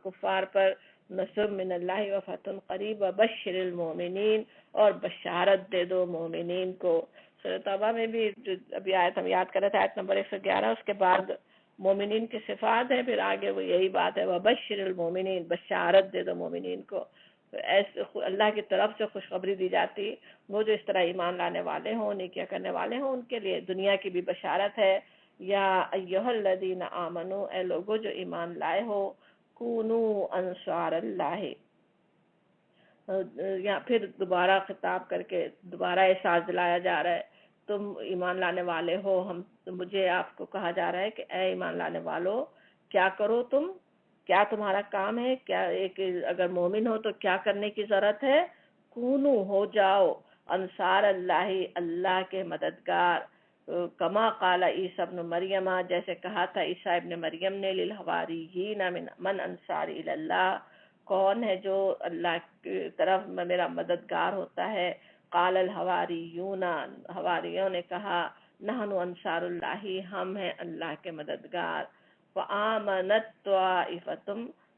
A: کفار پر. نصر من اللہ و فتح قریب و بشر المومنین، اور بشارت دے دو مومنین کو. سورۃ توبہ میں بھی ابھی آیت ہم یاد کر رہے تھے، آیت نمبر 111، اس کے بعد مومنین کی صفات ہے، پھر آگے وہ یہی بات ہے وبشر المومنین، بشارت دے دو مومنین کو. ایسے اللہ کی طرف سے خوشخبری دی جاتی، وہ جو اس طرح ایمان لانے والے ہوں، نیکیاں کرنے والے ہوں، ان کے لیے دنیا کی بھی بشارت ہے. یا ایھا الذین آمنو، اے لوگو جو ایمان لائے ہو، کونو انصار اللہ، یا پھر دوبارہ خطاب کر کے دوبارہ احساس دلایا جا رہا ہے تم ایمان لانے والے ہو. مجھے آپ کو کہا جا رہا ہے کہ اے ایمان لانے والو، کیا کرو تم، کیا تمہارا کام ہے، کیا ایک اگر مومن ہو تو کیا کرنے کی ضرورت ہے؟ کونو، ہو جاؤ، انصار اللہ، اللہ کے مددگار. کما قال عیسی ابن مریم، جیسے کہا تھا عیسیٰ ابن مریم نے، للحواریین من انصار اللہ، کون ہے جو اللہ کی طرف میرا مددگار ہوتا ہے؟ قال الحواریون، حواریوں نے کہا، نحن انصار اللہ، ہم ہیں اللہ کے مددگار. فآمنت طائفۃ،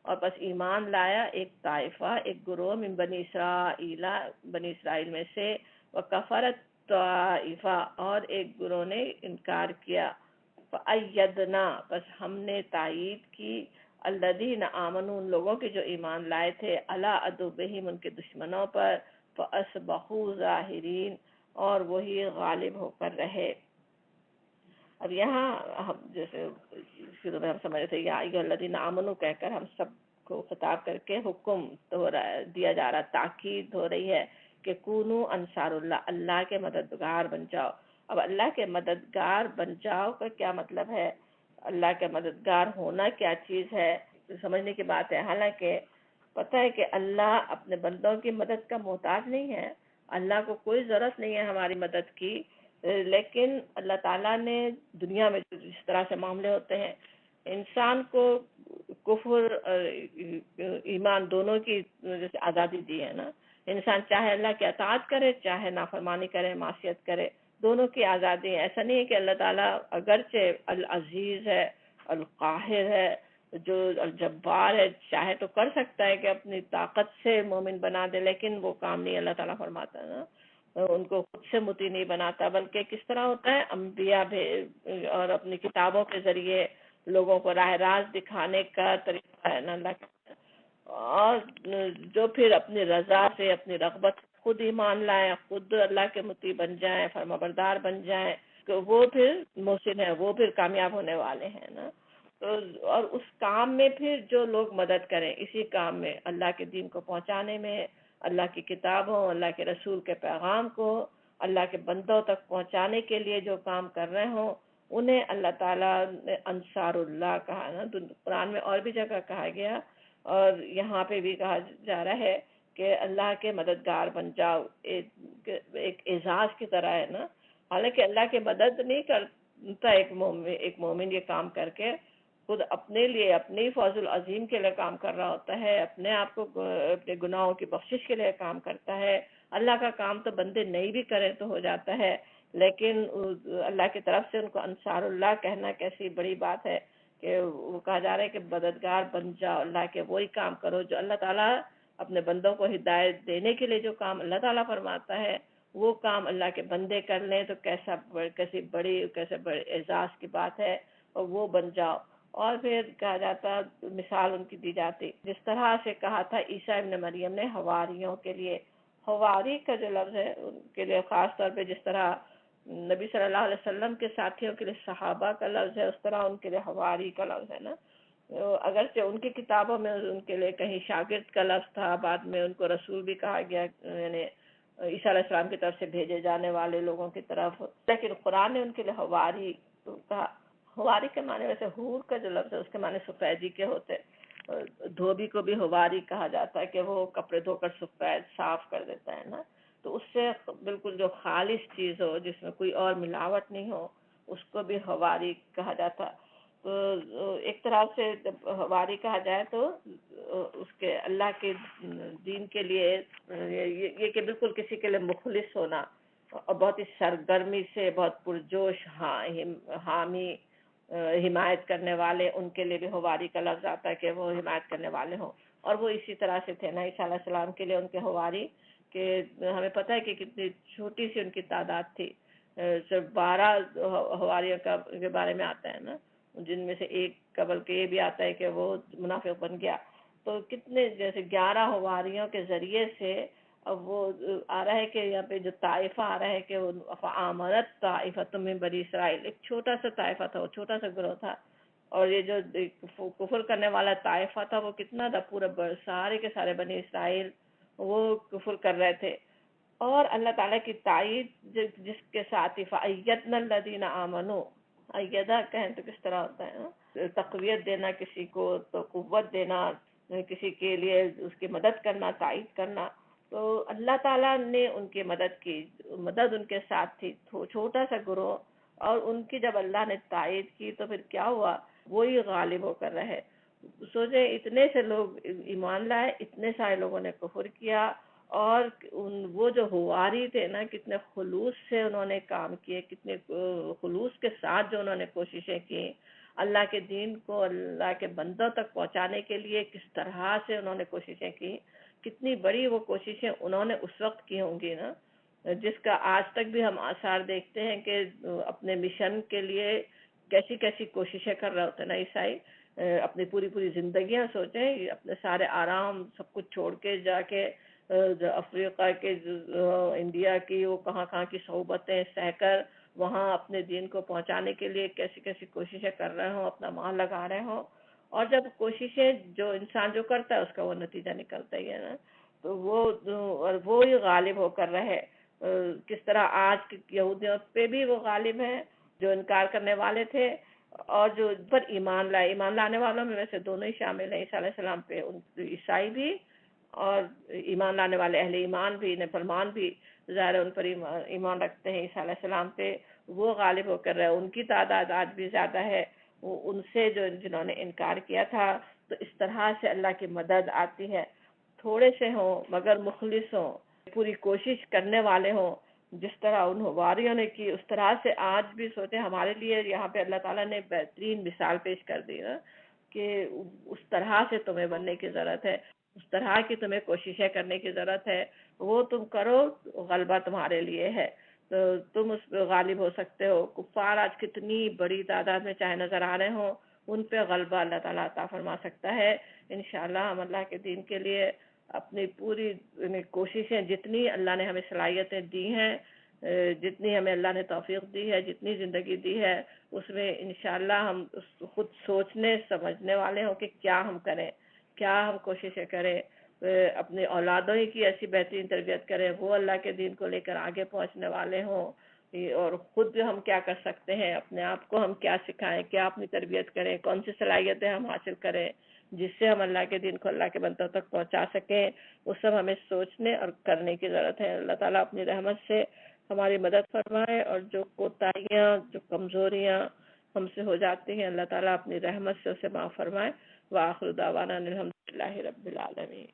A: اور بس ایمان لایا ایک طائفہ، ایک گروہ، من بنی اسرائیل، بنی اسرائیل میں سے، وکفرت طائفہ، اور ایک گروہ نے انکار کیا. فأیدنا، بس ہم نے تائید کی، الذین آمنوا، ان لوگوں کی جو ایمان لائے تھے، علی عدوہم، ان کے دشمنوں پر، فاصبحوا ظاہرین، اور وہی غالب ہو کر رہے. اب یہاں ہم جیسے شروع میں ہم سمجھ رہے تھے یا ایھا الذین آمنوا کہہ کر ہم سب کو خطاب کر کے حکم ہو رہا ہے، دیا جا رہا، تاکید ہو رہی ہے کہ کونو انصار اللہ، اللہ کے مددگار بن جاؤ. اب اللہ کے مددگار بن جاؤ کا کیا مطلب ہے؟ اللہ کے مددگار ہونا کیا چیز ہے، سمجھنے کی بات ہے. حالانکہ پتہ ہے کہ اللہ اپنے بندوں کی مدد کا محتاج نہیں ہے، اللہ کو کوئی ضرورت نہیں ہے ہماری مدد کی، لیکن اللہ تعالیٰ نے دنیا میں جس طرح سے معاملے ہوتے ہیں، انسان کو کفر ایمان دونوں کی جیسے آزادی دی ہے نا، انسان چاہے اللہ کی اطاعت کرے، چاہے نافرمانی کرے، معصیت کرے، دونوں کی آزادی ہے۔ ایسا نہیں ہے کہ اللہ تعالیٰ اگرچہ العزیز ہے، القاہر ہے، جو الجبار ہے، چاہے تو کر سکتا ہے کہ اپنی طاقت سے مومن بنا دے، لیکن وہ کام نہیں اللہ تعالیٰ فرماتا ہے نا، ان کو خود سے مطیع نہیں بناتا، بلکہ کس طرح ہوتا ہے، انبیاء اور اپنی کتابوں کے ذریعے لوگوں کو راہ راست دکھانے کا طریقہ ہے نا اللہ کا، اور جو پھر اپنی رضا سے، اپنی رغبت خود ایمان لائیں، خود اللہ کے مطیع بن جائیں، فرمانبردار بن جائیں، تو وہ پھر محسن ہیں، وہ پھر کامیاب ہونے والے ہیں نا۔ تو اور اس کام میں پھر جو لوگ مدد کریں، اسی کام میں اللہ کے دین کو پہنچانے میں، اللہ کی کتابوں، اللہ کے رسول کے پیغام کو اللہ کے بندوں تک پہنچانے کے لیے جو کام کر رہے ہوں، انہیں اللہ تعالیٰ نے انصار اللہ کہا نا، قرآن میں اور بھی جگہ کہا گیا اور یہاں پہ بھی کہا جا رہا ہے کہ اللہ کے مددگار بن جاؤ، ایک اعزاز کی طرح ہے نا۔ حالانکہ اللہ کی مدد نہیں کرتا ایک مومن یہ کام کر کے، خود اپنے لیے، اپنی فوز العظیم کے لیے کام کر رہا ہوتا ہے، اپنے آپ کو اپنے گناہوں کی بخشش کے لیے کام کرتا ہے۔ اللہ کا کام تو بندے نہیں بھی کریں تو ہو جاتا ہے، لیکن اللہ کی طرف سے ان کو انصار اللہ کہنا کیسی بڑی بات ہے کہ وہ کہا جا رہا ہے کہ مددگار بن جاؤ اللہ کے، وہی کام کرو جو اللہ تعالیٰ اپنے بندوں کو ہدایت دینے کے لیے جو کام اللہ تعالیٰ فرماتا ہے، وہ کام اللہ کے بندے کر لیں تو کیسے بڑے اعزاز کی بات ہے، اور وہ بن جاؤ۔ اور پھر کہا جاتا، مثال ان کی دی جاتی، جس طرح سے کہا تھا عیسیٰ ابن مریم نے حواریوں کے لیے، حواری کا جو لفظ ہے ان کے لیے خاص طور پہ جس طرح نبی صلی اللہ علیہ وسلم کے ساتھیوں کے لیے صحابہ کا لفظ ہے، اس طرح ان کے لیے حواری کا لفظ ہے نا۔ اگرچہ ان کی کتابوں میں ان کے لیے کہیں شاگرد کا لفظ تھا، بعد میں ان کو رسول بھی کہا گیا، یعنی عیسیٰ علیہ السلام کی طرف سے بھیجے جانے والے لوگوں کی طرف، لیکن قرآن نے ان کے لیے حواری کہا۔ حواری کے معنی ویسے حور کا جو لفظ ہے اس کے معنی سفیدی کے ہوتے، دھوبی کو بھی حواری کہا جاتا ہے کہ وہ کپڑے دھو کر سفید صاف کر دیتا ہے نا، تو اس سے بالکل جو خالص چیز ہو جس میں کوئی اور ملاوٹ نہیں ہو اس کو بھی حواری کہا جاتا۔ تو ایک طرح سے جب حواری کہا جائے تو اس کے اللہ کے دین کے لیے یہ کہ بالکل کسی کے لیے مخلص ہونا، اور بہت ہی سرگرمی سے، بہت پرجوش حامی، حمایت کرنے والے، ان کے لیے بھی حواری کا لفظ آتا ہے کہ وہ حمایت کرنے والے ہوں، اور وہ اسی طرح سے تھے نا عیسیٰ علیہ السلام کے لیے ان کے حواری، کہ ہمیں پتہ ہے کہ کتنی چھوٹی سی ان کی تعداد تھی، صرف 12 حواریوں کے بارے میں آتا ہے نا، جن میں سے ایک کا بلکہ یہ بھی آتا ہے کہ وہ منافق بن گیا، تو کتنے جیسے 11 حواریوں کے ذریعے سے اب وہ آ رہا ہے کہ یہاں پہ جو طائفہ آ رہا ہے کہ فآمنت طائفۃ من بنی اسرائیل، ایک چھوٹا سا طائفہ تھا، وہ چھوٹا سا گروہ تھا، اور یہ جو کفر کرنے والا طائفہ تھا وہ کتنا تھا، پورے سارے کے سارے بنی اسرائیل وہ کفر کر رہے تھے، اور اللہ تعالیٰ کی تائید جس کے ساتھ فأیدنا الذین آمنوا، ایدہ کہیں تو کس طرح ہوتا ہے نا؟ تقویت دینا کسی کو، تو قوت دینا کسی کے لیے، اس کی مدد کرنا، تائید کرنا، تو اللہ تعالیٰ نے ان کی مدد کی، مدد ان کے ساتھ تھی، چھوٹا سا گروہ، اور ان کی جب اللہ نے تائید کی تو پھر کیا ہوا، وہی غالب ہو کر رہے۔ سوچے اتنے سے لوگ ایمان لائے، اتنے سارے لوگوں نے کفر کیا، اور وہ جو حواری تھے نا کتنے خلوص سے انہوں نے کام کیے، کتنے خلوص کے ساتھ جو انہوں نے کوششیں کی اللہ کے دین کو اللہ کے بندوں تک پہنچانے کے لیے، کس طرح سے انہوں نے کوششیں کی، کتنی بڑی وہ کوششیں انہوں نے اس وقت کی ہوں گی نا، جس کا آج تک بھی ہم آثار دیکھتے ہیں کہ اپنے مشن کے لیے کیسی کیسی کوششیں کر رہے ہوتے ہیں نا عیسائی، اپنی پوری زندگیاں سوچیں، اپنے سارے آرام سب کچھ چھوڑ کے جا کے افریقہ کے، انڈیا کی، وہ کہاں کی صحبتیں سہ کر وہاں اپنے دین کو پہنچانے کے لیے کیسی کیسی کوششیں کر رہے ہوں، اپنا مال لگا رہے ہوں، اور جب کوششیں جو انسان جو کرتا ہے اس کا وہ نتیجہ نکلتا ہی ہے نا، تو وہ ہی غالب ہو کر رہے۔ کس طرح آج کے یہودیوں پہ بھی وہ غالب ہیں جو انکار کرنے والے تھے، اور جو پر ایمان لانے والوں میں ویسے دونوں ہی شامل ہیں، عیسیٰ علیہ السلام پہ عیسائی بھی اور ایمان لانے والے اہل ایمان بھی، نافرمان بھی، ظاہر ان پر ایمان رکھتے ہیں عیسیٰ علیہ السلام پہ، وہ غالب ہو کر رہے، ان کی تعداد آج بھی زیادہ ہے ان سے جنہوں نے انکار کیا تھا۔ تو اس طرح سے اللہ کی مدد آتی ہے، تھوڑے سے ہوں مگر مخلص ہوں، پوری کوشش کرنے والے ہوں، جس طرح ان واریوں نے کی اس طرح سے آج بھی سوچیں ہمارے لیے یہاں پہ اللہ تعالیٰ نے بہترین مثال پیش کر دی نا کہ اس طرح سے تمہیں بننے کی ضرورت ہے، اس طرح کی تمہیں کوششیں کرنے کی ضرورت ہے، وہ تم کرو، غلبہ تمہارے لیے ہے، تو تم اس پہ غالب ہو سکتے ہو۔ کفار آج کتنی بڑی تعداد میں چاہے نظر آ رہے ہوں، ان پہ غلبہ اللہ تعالیٰ عطا فرما سکتا ہے۔ انشاءاللہ ہم اللہ کے دین کے لیے اپنی پوری کوششیں، جتنی اللہ نے ہمیں صلاحیتیں دی ہیں، جتنی ہمیں اللہ نے توفیق دی ہے، جتنی زندگی دی ہے، اس میں انشاءاللہ ہم خود سوچنے سمجھنے والے ہوں کہ کیا ہم کریں، کیا ہم کوششیں کریں، اپنی اولادوں ہی کی ایسی بہترین تربیت کریں، وہ اللہ کے دین کو لے کر آگے پہنچنے والے ہوں، اور خود ہم کیا کر سکتے ہیں، اپنے آپ کو ہم کیا سکھائیں، کیا اپنی تربیت کریں، کون سی صلاحیتیں ہم حاصل کریں جس سے ہم اللہ کے دین کو اللہ کے بندوں تک پہنچا سکیں، وہ سب ہمیں سوچنے اور کرنے کی ضرورت ہے۔ اللہ تعالیٰ اپنی رحمت سے ہماری مدد فرمائے، اور جو کوتاہیاں، جو کمزوریاں ہم سے ہو جاتی ہیں، اللہ تعالیٰ اپنی رحمت سے اسے معاف فرمائے۔ وآخر دعوانا الحمدللہ رب العالمین۔